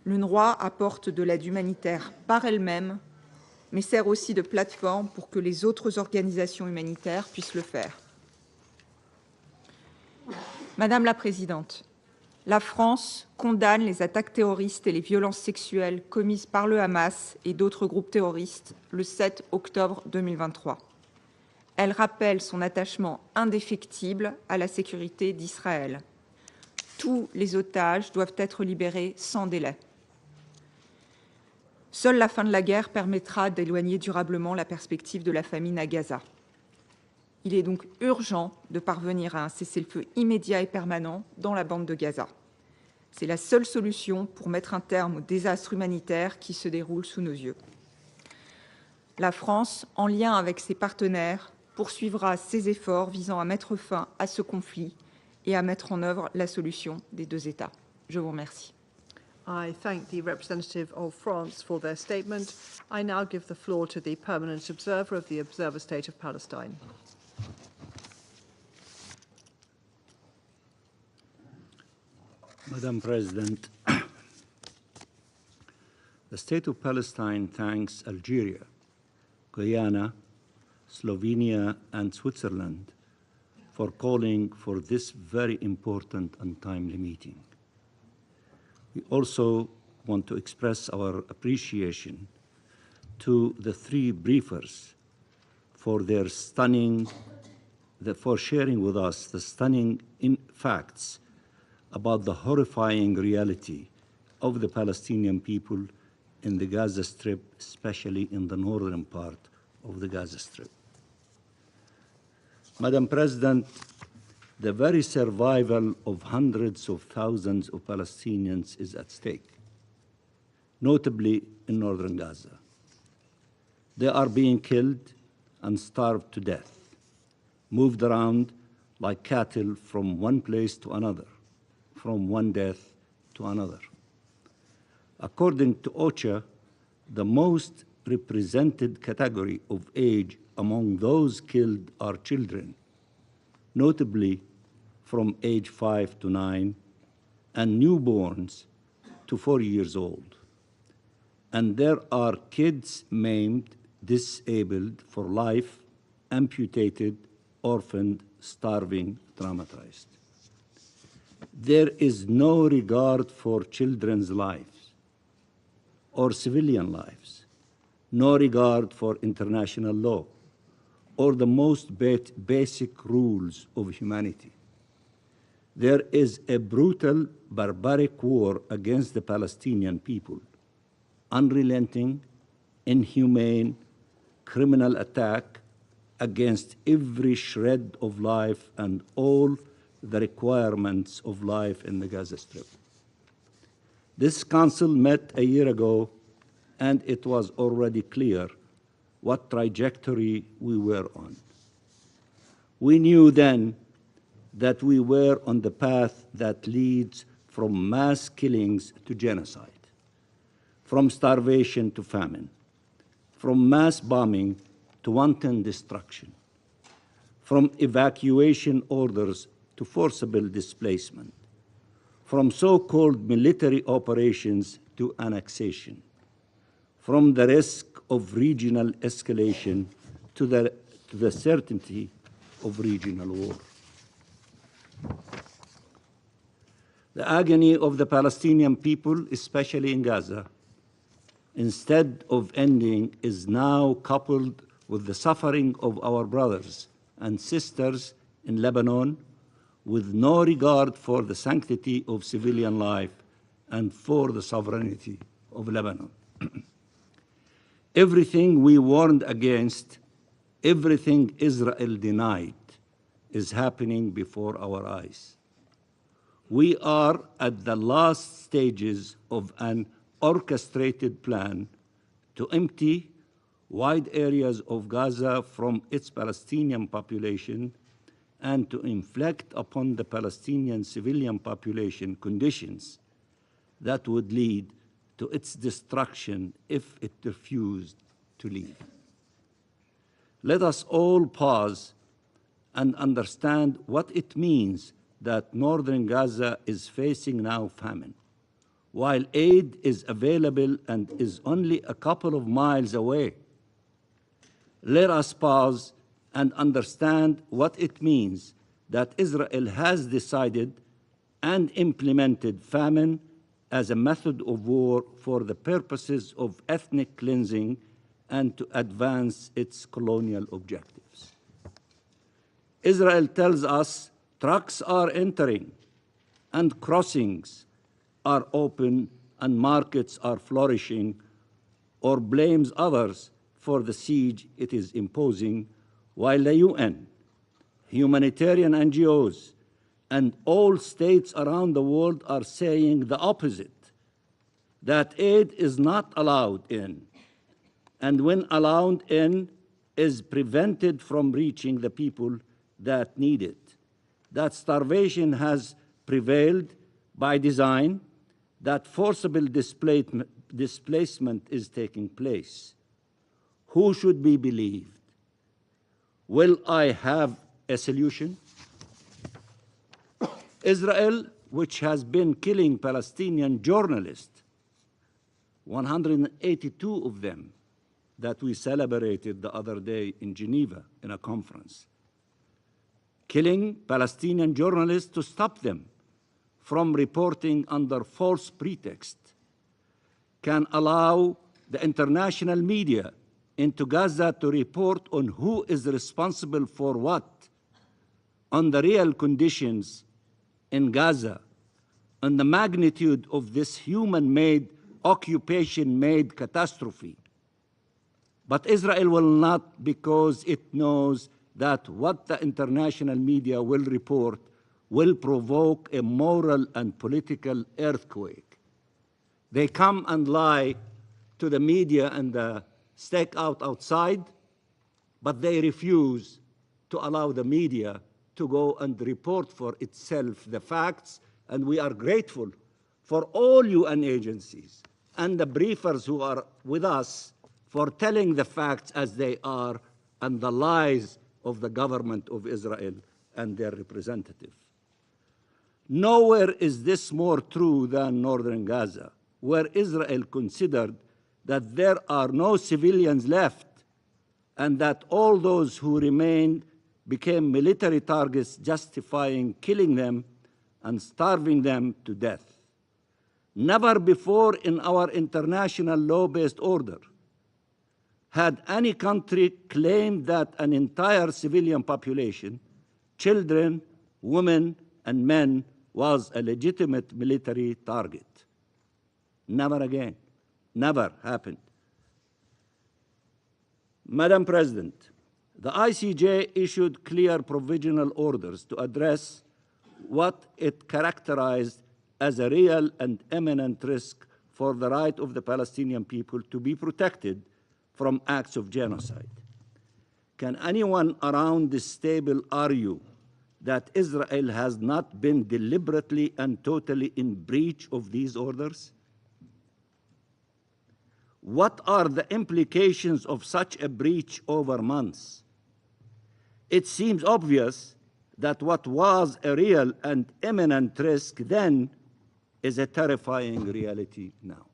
L'UNRWA apporte de l'aide humanitaire par elle-même, mais sert aussi de plateforme pour que les autres organisations humanitaires puissent le faire. Madame la Présidente, la France condamne les attaques terroristes et les violences sexuelles commises par le Hamas et d'autres groupes terroristes le 7 octobre 2023. Elle rappelle son attachement indéfectible à la sécurité d'Israël. Tous les otages doivent être libérés sans délai. Seule la fin de la guerre permettra d'éloigner durablement la perspective de la famine à Gaza. Il est donc urgent de parvenir à un cessez-le-feu immédiat et permanent dans la bande de Gaza. C'est la seule solution pour mettre un terme au désastre humanitaire qui se déroule sous nos yeux. La France, en lien avec ses partenaires, poursuivra ses efforts visant à mettre fin à ce conflit et à mettre en œuvre la solution des deux États. Je vous remercie. I thank the representative of France for their statement. I now give the floor to the permanent observer of the Observer State of Palestine. Madam President, the State of Palestine thanks Algeria, Guyana, Slovenia, and Switzerland for calling for this very important and timely meeting. We also want to express our appreciation to the three briefers for their for sharing with us the stunning facts about the horrifying reality of the Palestinian people in the Gaza Strip, especially in the northern part of the Gaza Strip. Madam President, the very survival of hundreds of thousands of Palestinians is at stake, notably in northern Gaza. They are being killed and starved to death, moved around like cattle from one place to another, from one death to another. According to OCHA, the most represented category of age among those killed are children, notably from age 5 to 9, and newborns to 4 years old. And there are kids maimed, disabled for life, amputated, orphaned, starving, traumatized. There is no regard for children's lives or civilian lives, no regard for international law or the most basic rules of humanity. There is a brutal, barbaric war against the Palestinian people, unrelenting, inhumane, criminal attack against every shred of life and all the requirements of life in the Gaza Strip. This council met a year ago, and it was already clear what trajectory we were on. We knew then that we were on the path that leads from mass killings to genocide, from starvation to famine, from mass bombing to wanton destruction, from evacuation orders to forcible displacement, from so-called military operations to annexation, from the risk of regional escalation to the certainty of regional war. The agony of the Palestinian people, especially in Gaza, instead of ending, is now coupled with the suffering of our brothers and sisters in Lebanon, with no regard for the sanctity of civilian life and for the sovereignty of Lebanon. Everything we warned against, everything Israel denied, is happening before our eyes. We are at the last stages of an orchestrated plan to empty wide areas of Gaza from its Palestinian population and to inflict upon the Palestinian civilian population conditions that would lead to its destruction if it refused to leave. Let us all pause and understand what it means that northern Gaza is facing now famine, while aid is available and is only a couple of miles away. Let us pause and understand what it means that Israel has decided and implemented famine as a method of war for the purposes of ethnic cleansing and to advance its colonial objectives. Israel tells us trucks are entering and crossings are open and markets are flourishing, or blames others for the siege it is imposing, while the UN, humanitarian NGOs, and all states around the world are saying the opposite, that aid is not allowed in, and when allowed in, is prevented from reaching the people that need it. That starvation has prevailed by design, that forcible displacement is taking place. Who should be believed? Will I have a solution? Israel, which has been killing Palestinian journalists, 182 of them that we celebrated the other day in Geneva in a conference, killing Palestinian journalists to stop them from reporting under false pretext, can allow the international media into Gaza to report on who is responsible for what, on the real conditions in Gaza, on the magnitude of this human-made, occupation-made catastrophe. But Israel will not, because it knows that what the international media will report will provoke a moral and political earthquake. They come and lie to the media and the stakeout outside, but they refuse to allow the media to go and report for itself the facts, and we are grateful for all UN agencies and the briefers who are with us for telling the facts as they are and the lies of the government of Israel and their representative. Nowhere is this more true than northern Gaza, where Israel considered that there are no civilians left and that all those who remained became military targets, justifying killing them and starving them to death. Never before in our international law-based order had any country claimed that an entire civilian population, children, women, and men, was a legitimate military target. Never again. Never happened. Madam President, the ICJ issued clear provisional orders to address what it characterized as a real and imminent risk for the right of the Palestinian people to be protected from acts of genocide. Can anyone around this table argue that Israel has not been deliberately and totally in breach of these orders? What are the implications of such a breach over months? It seems obvious that what was a real and imminent risk then is a terrifying reality now.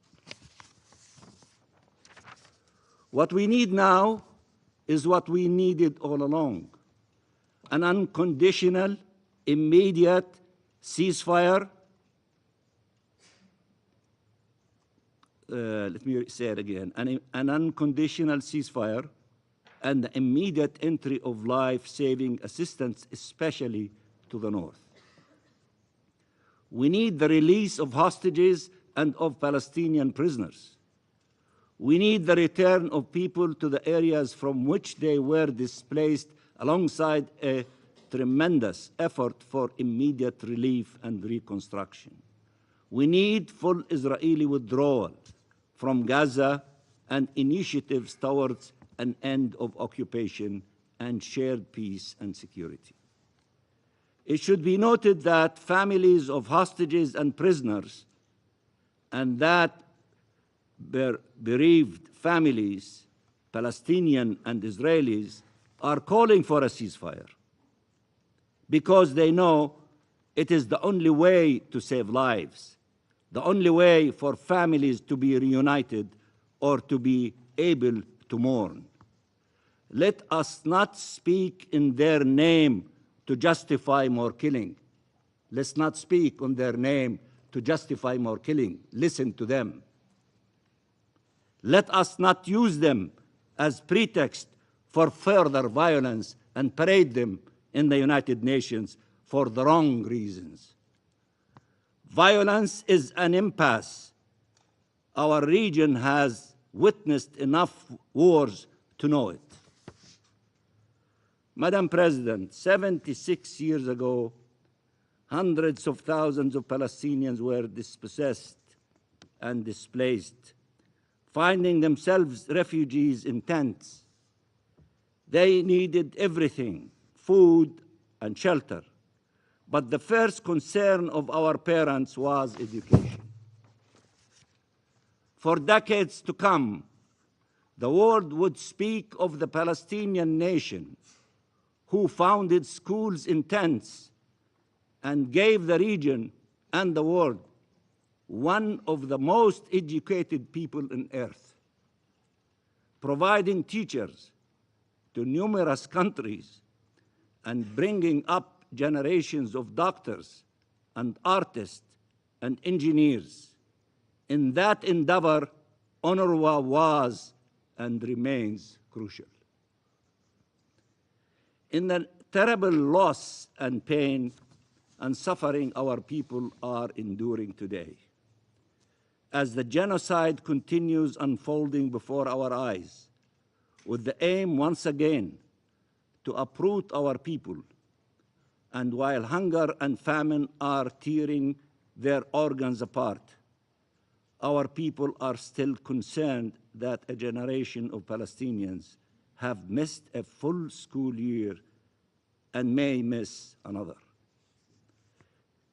What we need now is what we needed all along: an unconditional, immediate ceasefire. Let me say it again, an unconditional ceasefire and the immediate entry of life-saving assistance, especially to the north. We need the release of hostages and of Palestinian prisoners. We need the return of people to the areas from which they were displaced, alongside a tremendous effort for immediate relief and reconstruction. We need full Israeli withdrawal from Gaza and initiatives towards an end of occupation and shared peace and security. It should be noted that families of hostages and prisoners and that bereaved families, Palestinian and Israelis, are calling for a ceasefire because they know it is the only way to save lives, the only way for families to be reunited or to be able to mourn. Let us not speak in their name to justify more killing. Let's not speak on their name to justify more killing. Listen to them. Let us not use them as pretext for further violence and parade them in the United Nations for the wrong reasons. Violence is an impasse. Our region has witnessed enough wars to know it. Madam President, 76 years ago, hundreds of thousands of Palestinians were dispossessed and displaced, finding themselves refugees in tents. They needed everything, food and shelter. But the first concern of our parents was education. For decades to come, the world would speak of the Palestinian nation who founded schools in tents and gave the region and the world one of the most educated people on earth, providing teachers to numerous countries and bringing up generations of doctors and artists and engineers. In that endeavor, UNRWA was and remains crucial. In the terrible loss and pain and suffering our people are enduring today, as the genocide continues unfolding before our eyes, with the aim once again to uproot our people, and while hunger and famine are tearing their organs apart, our people are still concerned that a generation of Palestinians have missed a full school year and may miss another.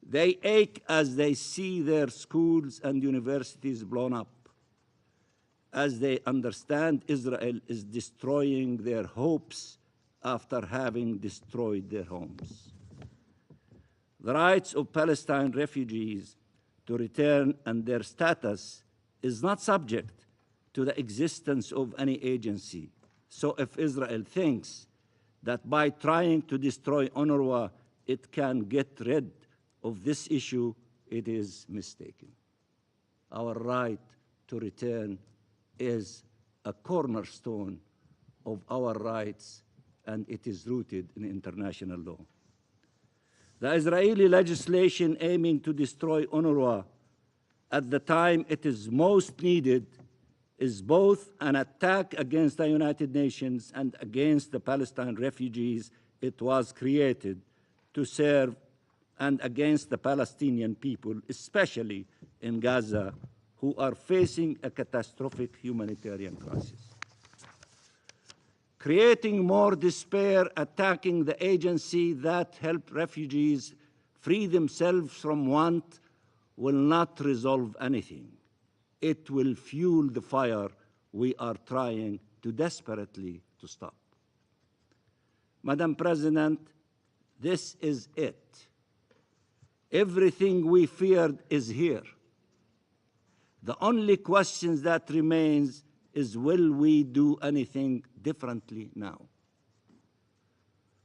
They ache as they see their schools and universities blown up, as they understand Israel is destroying their hopes after having destroyed their homes. The rights of Palestine refugees to return and their status is not subject to the existence of any agency. So if Israel thinks that by trying to destroy UNRWA, it can get rid of this issue, it is mistaken. Our right to return is a cornerstone of our rights, and it is rooted in international law. The Israeli legislation aiming to destroy UNRWA at the time it is most needed is both an attack against the United Nations and against the Palestine refugees it was created to serve, and against the Palestinian people, especially in Gaza, who are facing a catastrophic humanitarian crisis. Creating more despair, attacking the agency that helped refugees free themselves from want will not resolve anything. It will fuel the fire we are trying to desperately to stop. Madam President, this is it. Everything we feared is here. The only question that remains is, will we do anything differently now?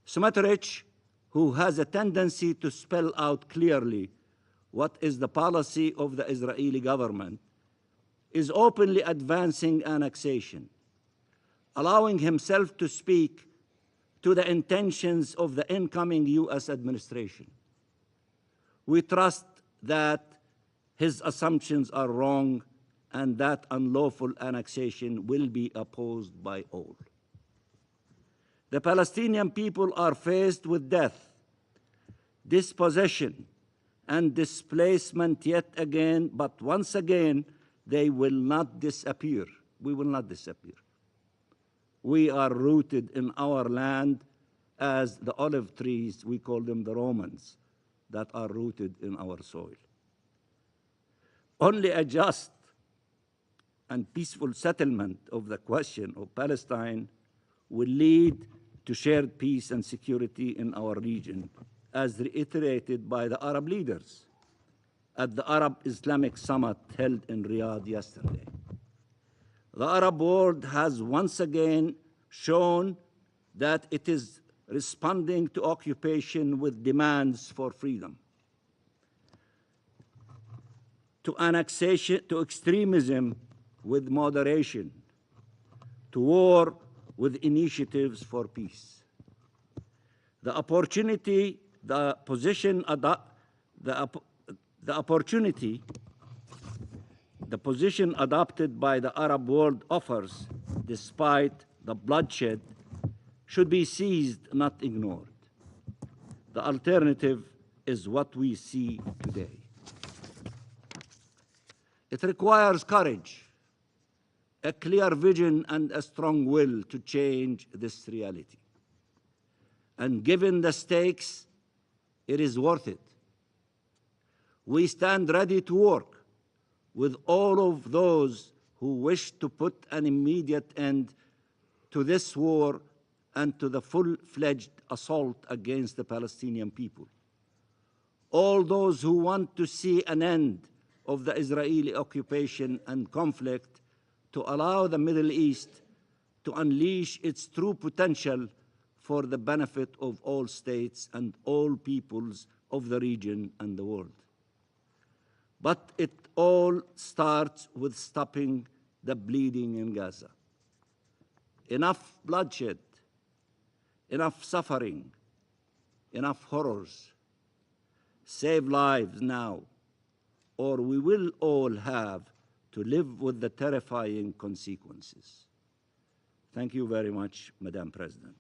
Smotrich, who has a tendency to spell out clearly what is the policy of the Israeli government, is openly advancing annexation, allowing himself to speak to the intentions of the incoming US administration. We trust that his assumptions are wrong, and that unlawful annexation will be opposed by all. The Palestinian people are faced with death, dispossession, and displacement yet again, but once again, they will not disappear. We will not disappear. We are rooted in our land as the olive trees, we call them the Romans, that are rooted in our soil. Only a just and peaceful settlement of the question of Palestine will lead to shared peace and security in our region, as reiterated by the Arab leaders at the Arab Islamic Summit held in Riyadh yesterday. The Arab world has once again shown that it is responding to occupation with demands for freedom, to annexation, to extremism with moderation, to war with initiatives for peace. The position adopted by the Arab world offers, despite the bloodshed, should be seized, not ignored. The alternative is what we see today. It requires courage, a clear vision, and a strong will to change this reality. And given the stakes, it is worth it. We stand ready to work with all of those who wish to put an immediate end to this war and to the full-fledged assault against the Palestinian people. All those who want to see an end of the Israeli occupation and conflict, to allow the Middle East to unleash its true potential for the benefit of all states and all peoples of the region and the world. But it all starts with stopping the bleeding in Gaza. Enough bloodshed, enough suffering, enough horrors. Save lives now, or we will all have to live with the terrifying consequences. Thank you very much, Madam President.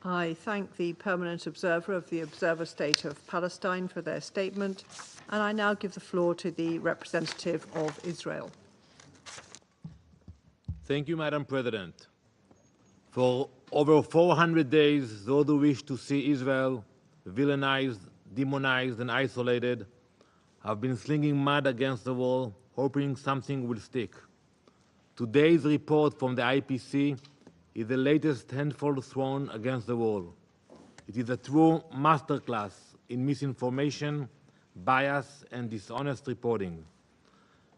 I thank the permanent observer of the Observer State of Palestine for their statement, and I now give the floor to the representative of Israel. Thank you, Madam President. For over 400 days, those who wish to see Israel villainized, demonized, and isolated have been slinging mud against the wall, hoping something will stick. Today's report from the IPC is the latest handful thrown against the wall. It is a true masterclass in misinformation, bias, and dishonest reporting.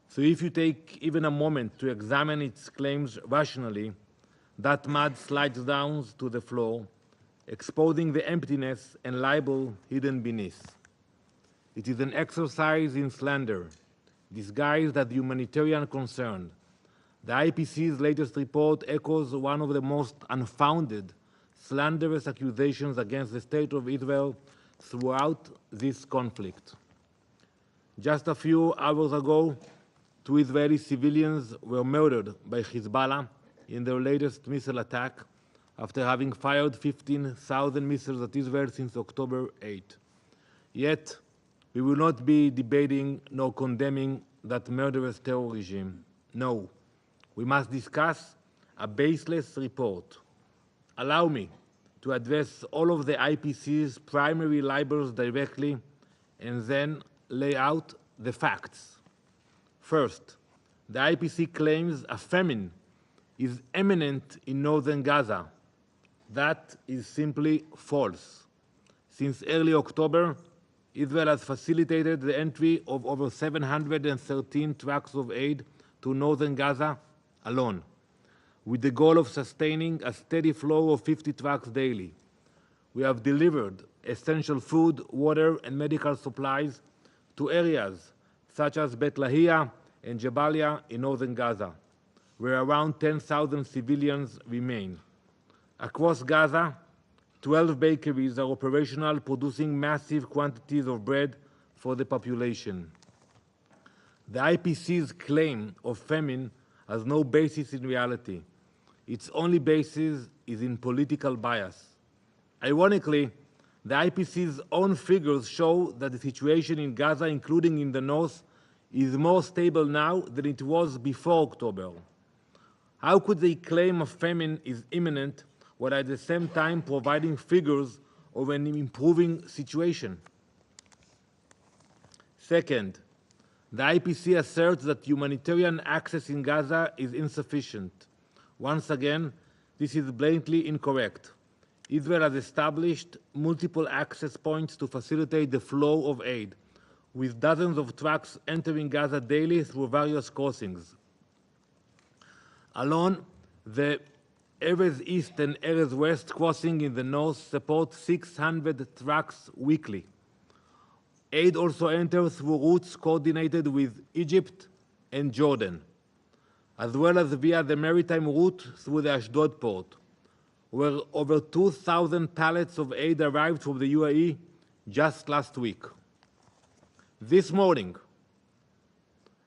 So if you take even a moment to examine its claims rationally, that mud slides down to the floor, exposing the emptiness and libel hidden beneath. It is an exercise in slander, disguised as humanitarian concern. The IPC's latest report echoes one of the most unfounded, slanderous accusations against the State of Israel throughout this conflict. Just a few hours ago, 2 Israeli civilians were murdered by Hezbollah in their latest missile attack after having fired 15,000 missiles at Israel since October 8. Yet, we will not be debating nor condemning that murderous terror regime. No, we must discuss a baseless report. Allow me to address all of the IPC's primary libels directly and then lay out the facts. First, the IPC claims a famine is imminent in northern Gaza. That is simply false. Since early October, Israel has facilitated the entry of over 713 trucks of aid to northern Gaza alone, with the goal of sustaining a steady flow of 50 trucks daily. We have delivered essential food, water, and medical supplies to areas such as Beit Lahia and Jabalia in northern Gaza, where around 10,000 civilians remain. Across Gaza, 12 bakeries are operational, producing massive quantities of bread for the population. The IPC's claim of famine has no basis in reality. Its only basis is in political bias. Ironically, the IPC's own figures show that the situation in Gaza, including in the north, is more stable now than it was before October. How could they claim a famine is imminent while at the same time providing figures of an improving situation? Second, the IPC asserts that humanitarian access in Gaza is insufficient. Once again, this is blatantly incorrect. Israel has established multiple access points to facilitate the flow of aid, with dozens of trucks entering Gaza daily through various crossings. Alone, the Erez East and Erez West crossing in the north support 600 trucks weekly. Aid also enters through routes coordinated with Egypt and Jordan, as well as via the maritime route through the Ashdod port, where over 2,000 pallets of aid arrived from the UAE just last week. This morning,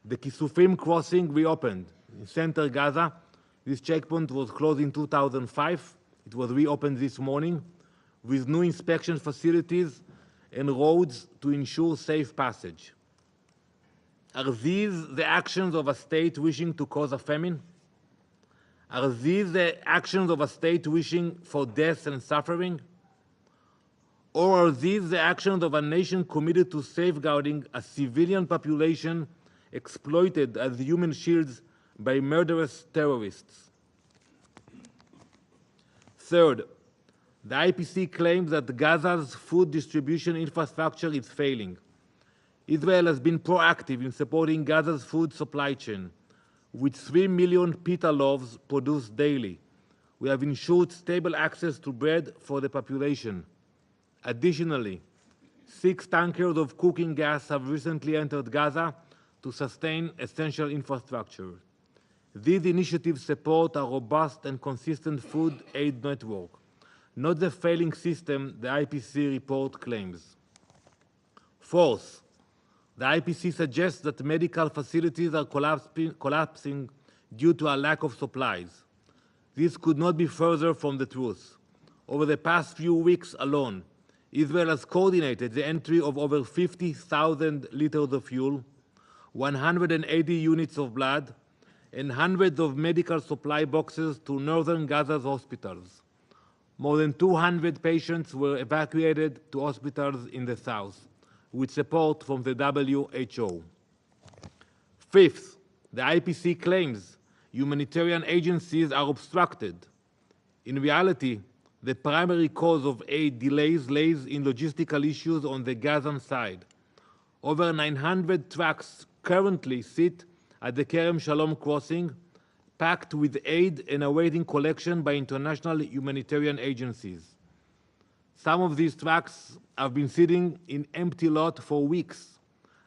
the Kisufim crossing reopened in center Gaza. This checkpoint was closed in 2005. It was reopened this morning with new inspection facilities and roads to ensure safe passage. Are these the actions of a state wishing to cause a famine? Are these the actions of a state wishing for death and suffering? Or are these the actions of a nation committed to safeguarding a civilian population exploited as human shields by murderous terrorists? Third, the IPC claims that Gaza's food distribution infrastructure is failing. Israel has been proactive in supporting Gaza's food supply chain. With 3 million pita loaves produced daily, we have ensured stable access to bread for the population. Additionally, 6 tankers of cooking gas have recently entered Gaza to sustain essential infrastructure. These initiatives support a robust and consistent food aid network, not the failing system the IPC report claims. Fourth, the IPC suggests that medical facilities are collapsing due to a lack of supplies. This could not be further from the truth. Over the past few weeks alone, Israel has coordinated the entry of over 50,000 liters of fuel, 180 units of blood, and hundreds of medical supply boxes to northern Gaza's hospitals. More than 200 patients were evacuated to hospitals in the south, with support from the WHO. Fifth, the IPC claims humanitarian agencies are obstructed. In reality, the primary cause of aid delays lays in logistical issues on the Gazan side. Over 900 trucks currently sit at the Kerem Shalom crossing, packed with aid and awaiting collection by international humanitarian agencies. Some of these trucks have been sitting in empty lot for weeks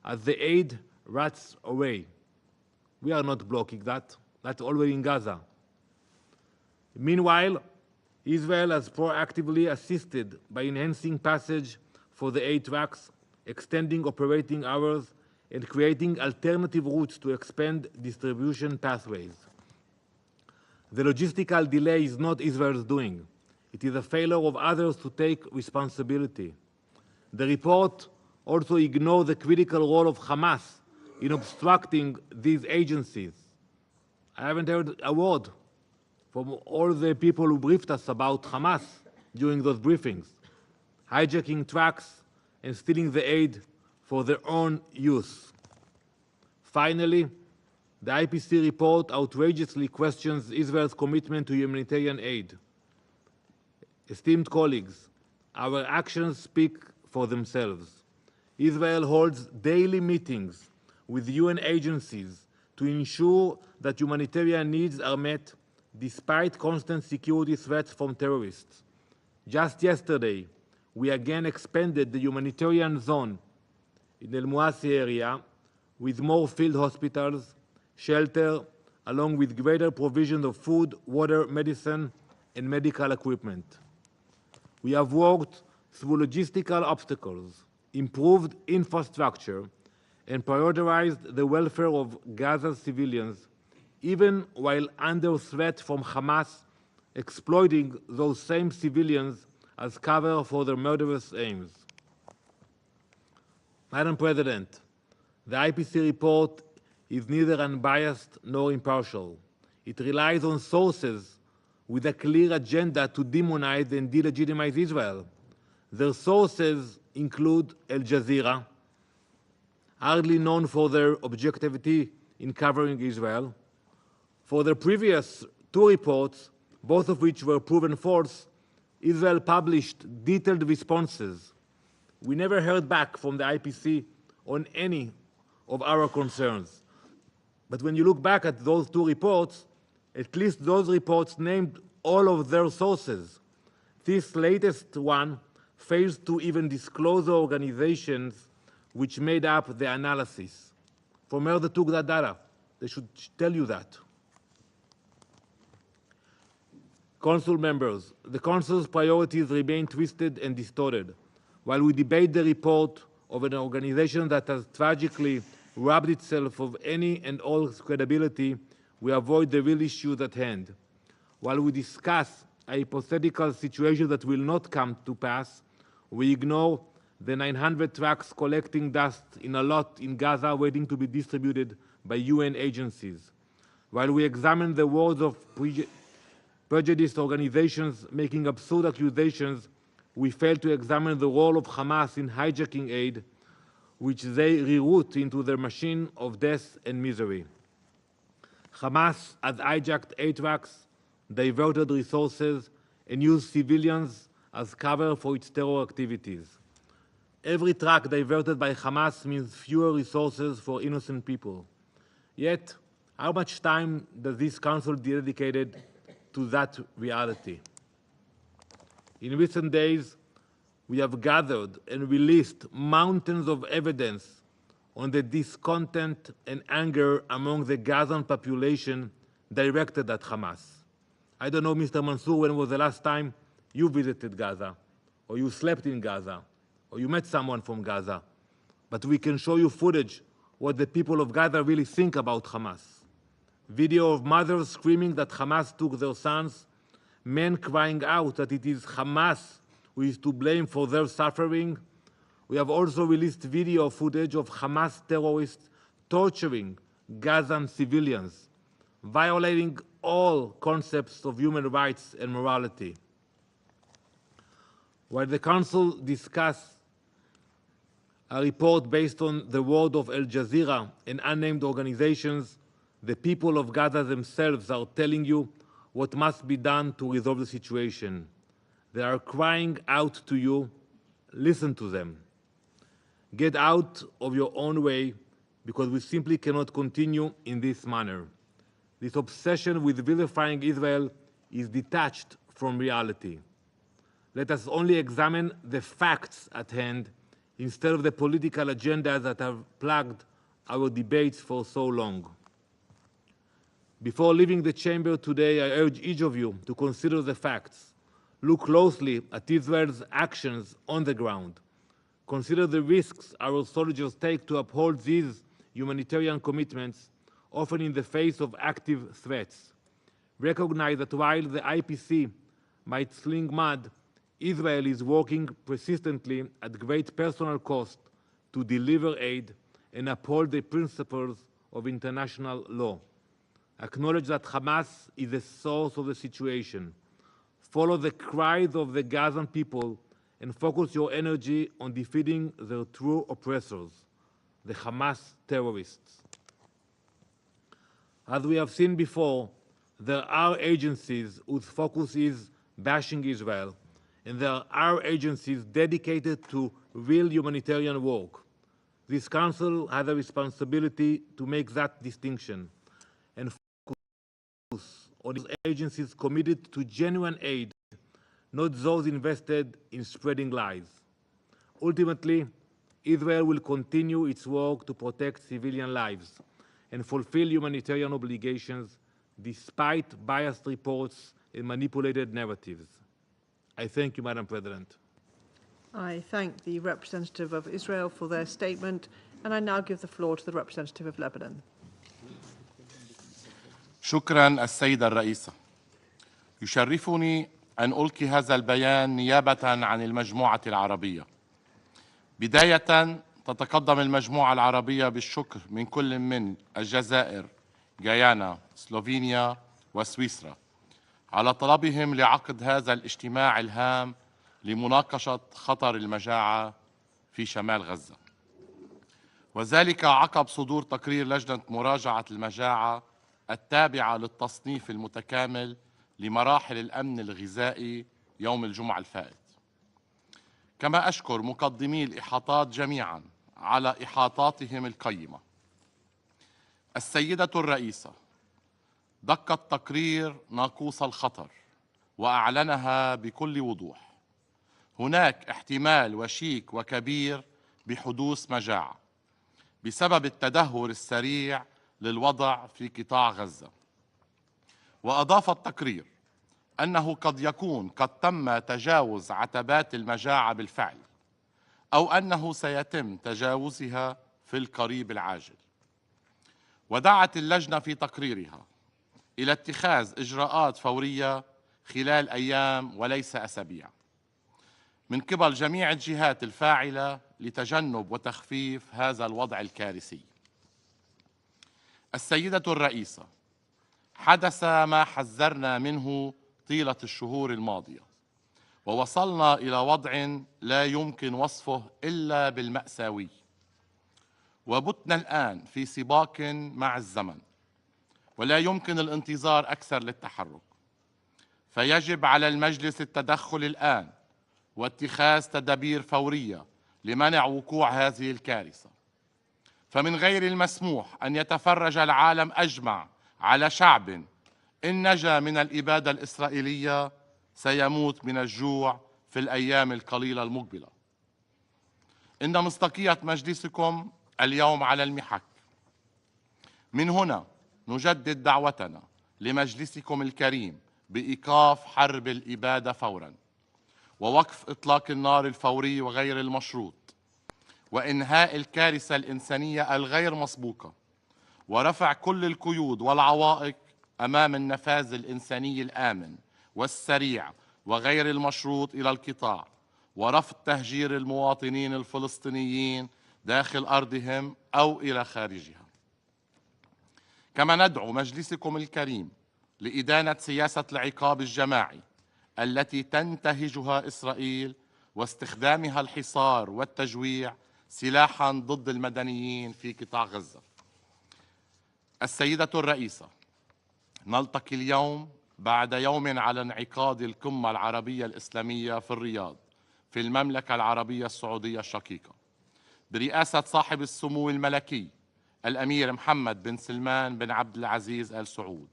as the aid rots away. We are not blocking that. That's already in Gaza. Meanwhile, Israel has proactively assisted by enhancing passage for the aid trucks, extending operating hours, and creating alternative routes to expand distribution pathways. The logistical delay is not Israel's doing. It is a failure of others to take responsibility. The report also ignores the critical role of Hamas in obstructing these agencies. I haven't heard a word from all the people who briefed us about Hamas during those briefings, hijacking trucks and stealing the aid for their own use. Finally, the IPC report outrageously questions Israel's commitment to humanitarian aid. Esteemed colleagues, our actions speak for themselves. Israel holds daily meetings with UN agencies to ensure that humanitarian needs are met despite constant security threats from terrorists. Just yesterday, we again expanded the humanitarian zone in the El Muasi area with more field hospitals, shelter, along with greater provision of food, water, medicine, and medical equipment. We have worked through logistical obstacles, improved infrastructure, and prioritized the welfare of Gaza's civilians, even while under threat from Hamas exploiting those same civilians as cover for their murderous aims. Madam President, the IPC report is neither unbiased nor impartial. It relies on sources with a clear agenda to demonize and delegitimize Israel. Their sources include Al Jazeera, hardly known for their objectivity in covering Israel. For the previous two reports, both of which were proven false, Israel published detailed responses. We never heard back from the IPC on any of our concerns. But when you look back at those two reports, at least those reports named all of their sources. This latest one fails to even disclose the organizations which made up the analysis. From where they took that data? They should tell you that. Council members, the Council's priorities remain twisted and distorted. While we debate the report of an organization that has tragically robbed itself of any and all credibility, we avoid the real issues at hand. While we discuss a hypothetical situation that will not come to pass, we ignore the 900 trucks collecting dust in a lot in Gaza waiting to be distributed by UN agencies. While we examine the words of prejudiced organizations making absurd accusations, we fail to examine the role of Hamas in hijacking aid, which they reroute into their machine of death and misery. Hamas has hijacked aid trucks, diverted resources, and used civilians as cover for its terror activities. Every truck diverted by Hamas means fewer resources for innocent people. Yet, how much time does this council dedicate to that reality? In recent days, we have gathered and released mountains of evidence on the discontent and anger among the Gazan population directed at Hamas. I don't know, Mr. Mansour, when was the last time you visited Gaza, or you slept in Gaza, or you met someone from Gaza, but we can show you footage what the people of Gaza really think about Hamas. Video of mothers screaming that Hamas took their sons, men crying out that it is Hamas who is to blame for their suffering. We have also released video footage of Hamas terrorists torturing Gazan civilians, violating all concepts of human rights and morality. While the Council discussed a report based on the word of Al Jazeera and unnamed organizations, the people of Gaza themselves are telling you what must be done to resolve the situation. They are crying out to you, listen to them. Get out of your own way, because we simply cannot continue in this manner. This obsession with vilifying Israel is detached from reality. Let us only examine the facts at hand instead of the political agendas that have plagued our debates for so long. Before leaving the chamber today, I urge each of you to consider the facts. Look closely at Israel's actions on the ground. Consider the risks our soldiers take to uphold these humanitarian commitments, often in the face of active threats. Recognize that while the IPC might sling mud, Israel is working persistently at great personal cost to deliver aid and uphold the principles of international law. Acknowledge that Hamas is the source of the situation. Follow the cries of the Gazan people and focus your energy on defeating their true oppressors, the Hamas terrorists. As we have seen before, there are agencies whose focus is bashing Israel, and there are agencies dedicated to real humanitarian work. This Council has a responsibility to make that distinction and focus on these agencies committed to genuine aid, not those invested in spreading lies. Ultimately, Israel will continue its work to protect civilian lives and fulfill humanitarian obligations despite biased reports and manipulated narratives. I thank you, Madam President. I thank the representative of Israel for their statement, And I now give the floor to the representative of Lebanon. شكرا السيدة الرئيسة. يشرفني أن ألقي هذا البيان نيابة عن المجموعة العربية. بداية تتقدم المجموعة العربية بالشكر من كل من الجزائر، غيانا، سلوفينيا وسويسرا على طلبهم لعقد هذا الاجتماع الهام لمناقشة خطر المجاعة في شمال غزة، وذلك عقب صدور تقرير لجنة مراجعة المجاعة التابعة للتصنيف المتكامل لمراحل الأمن الغذائي يوم الجمعة الفائت. كما أشكر مقدمي الإحاطات جميعا على إحاطاتهم القيمة. السيدة الرئيسة، دق التقرير ناقوس الخطر وأعلنها بكل وضوح. هناك احتمال وشيك وكبير بحدوث مجاعة بسبب التدهور السريع للوضع في قطاع غزة. وأضاف التقرير أنه قد يكون قد تم تجاوز عتبات المجاعة بالفعل، أو أنه سيتم تجاوزها في القريب العاجل. ودعت اللجنة في تقريرها إلى اتخاذ إجراءات فورية خلال أيام وليس أسابيع من قبل جميع الجهات الفاعلة لتجنب وتخفيف هذا الوضع الكارثي. السيدة الرئيسة، حدث ما حذرنا منه طيلة الشهور الماضية، ووصلنا إلى وضع لا يمكن وصفه إلا بالمأساوي، وبتنا الآن في سباق مع الزمن، ولا يمكن الانتظار أكثر للتحرك. فيجب على المجلس التدخل الآن واتخاذ تدابير فورية لمنع وقوع هذه الكارثة. فمن غير المسموح أن يتفرج العالم أجمع على شعب إن نجا من الإبادة الإسرائيلية سيموت من الجوع في الأيام القليلة المقبلة. إن مصداقية مجلسكم اليوم على المحك. من هنا نجدد دعوتنا لمجلسكم الكريم بإيقاف حرب الإبادة فوراً، ووقف إطلاق النار الفوري وغير المشروط، وإنهاء الكارثة الإنسانية الغير مسبوقة، ورفع كل القيود والعوائق أمام النفاذ الإنساني الآمن والسريع وغير المشروط إلى القطاع، ورفض تهجير المواطنين الفلسطينيين داخل أرضهم أو إلى خارجها. كما ندعو مجلسكم الكريم لإدانة سياسة العقاب الجماعي التي تنتهجها إسرائيل واستخدامها الحصار والتجويع سلاحاً ضد المدنيين في قطاع غزة. السيدة الرئيسة، نلتقي اليوم بعد يوم على انعقاد القمة العربية الإسلامية في الرياض في المملكة العربية السعودية الشقيقة برئاسة صاحب السمو الملكي الأمير محمد بن سلمان بن عبد العزيز آل سعود،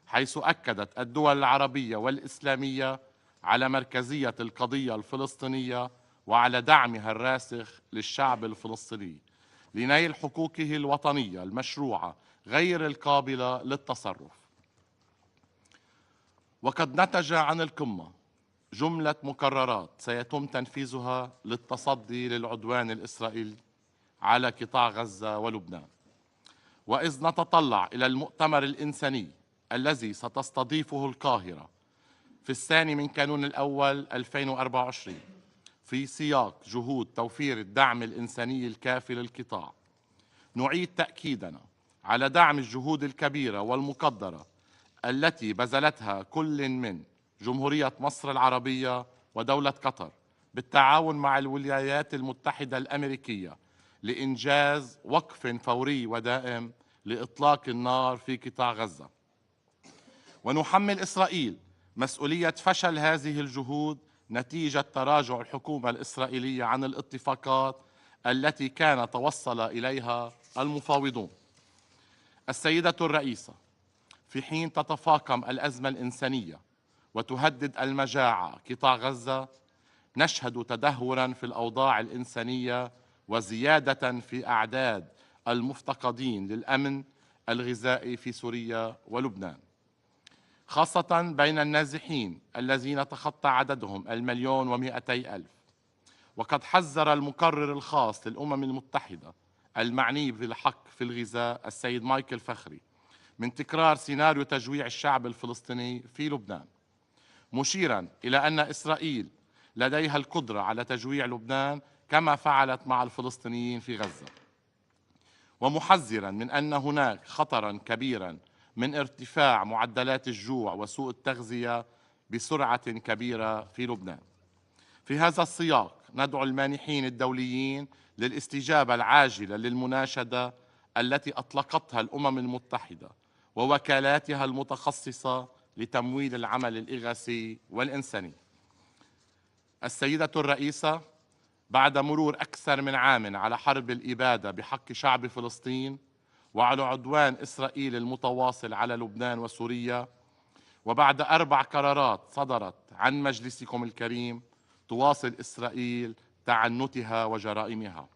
حيث أكدت الدول العربية والإسلامية على مركزية القضية الفلسطينية وعلى دعمها الراسخ للشعب الفلسطيني لنيل حقوقه الوطنية المشروعة غير القابلة للتصرف. وقد نتج عن القمة جملة مقررات سيتم تنفيذها للتصدي للعدوان الإسرائيلي على قطاع غزة ولبنان. وإذ نتطلع إلى المؤتمر الإنساني الذي ستستضيفه القاهرة في الثاني من كانون الأول 2024 في سياق جهود توفير الدعم الإنساني الكافي للقطاع، نعيد تأكيدنا على دعم الجهود الكبيرة والمقدرة التي بذلتها كل من جمهورية مصر العربية ودولة قطر بالتعاون مع الولايات المتحدة الأمريكية لإنجاز وقف فوري ودائم لإطلاق النار في قطاع غزة. ونحمل إسرائيل مسؤولية فشل هذه الجهود نتيجة تراجع الحكومة الإسرائيلية عن الاتفاقات التي كان توصل إليها المفاوضون. السيدة الرئيسة، في حين تتفاقم الأزمة الإنسانية وتهدد المجاعة قطاع غزة، نشهد تدهوراً في الأوضاع الإنسانية وزيادة في أعداد المفتقدين للأمن الغذائي في سوريا ولبنان، خاصة بين النازحين الذين تخطى عددهم 1,200,000. وقد حذر المقرر الخاص للأمم المتحدة المعني بالحق في الغذاء السيد مايكل فخري من تكرار سيناريو تجويع الشعب الفلسطيني في لبنان، مشيرا إلى أن إسرائيل لديها القدرة على تجويع لبنان كما فعلت مع الفلسطينيين في غزة، ومحذرا من أن هناك خطرا كبيرا من ارتفاع معدلات الجوع وسوء التغذية بسرعة كبيرة في لبنان. في هذا السياق ندعو المانحين الدوليين للاستجابة العاجلة للمناشدة التي أطلقتها الأمم المتحدة ووكالاتها المتخصصة لتمويل العمل الإغاثي والإنساني. السيدة الرئيسة، بعد مرور أكثر من عام على حرب الإبادة بحق شعب فلسطين وعلى عدوان إسرائيل المتواصل على لبنان وسوريا، وبعد 4 قرارات صدرت عن مجلسكم الكريم، تواصل إسرائيل تعنتها وجرائمها،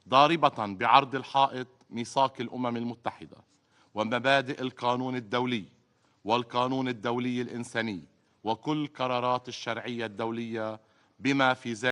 ضاربة بعرض الحائط ميثاق الأمم المتحدة ومبادئ القانون الدولي والقانون الدولي الإنساني وكل قرارات الشرعية الدولية بما في ذلك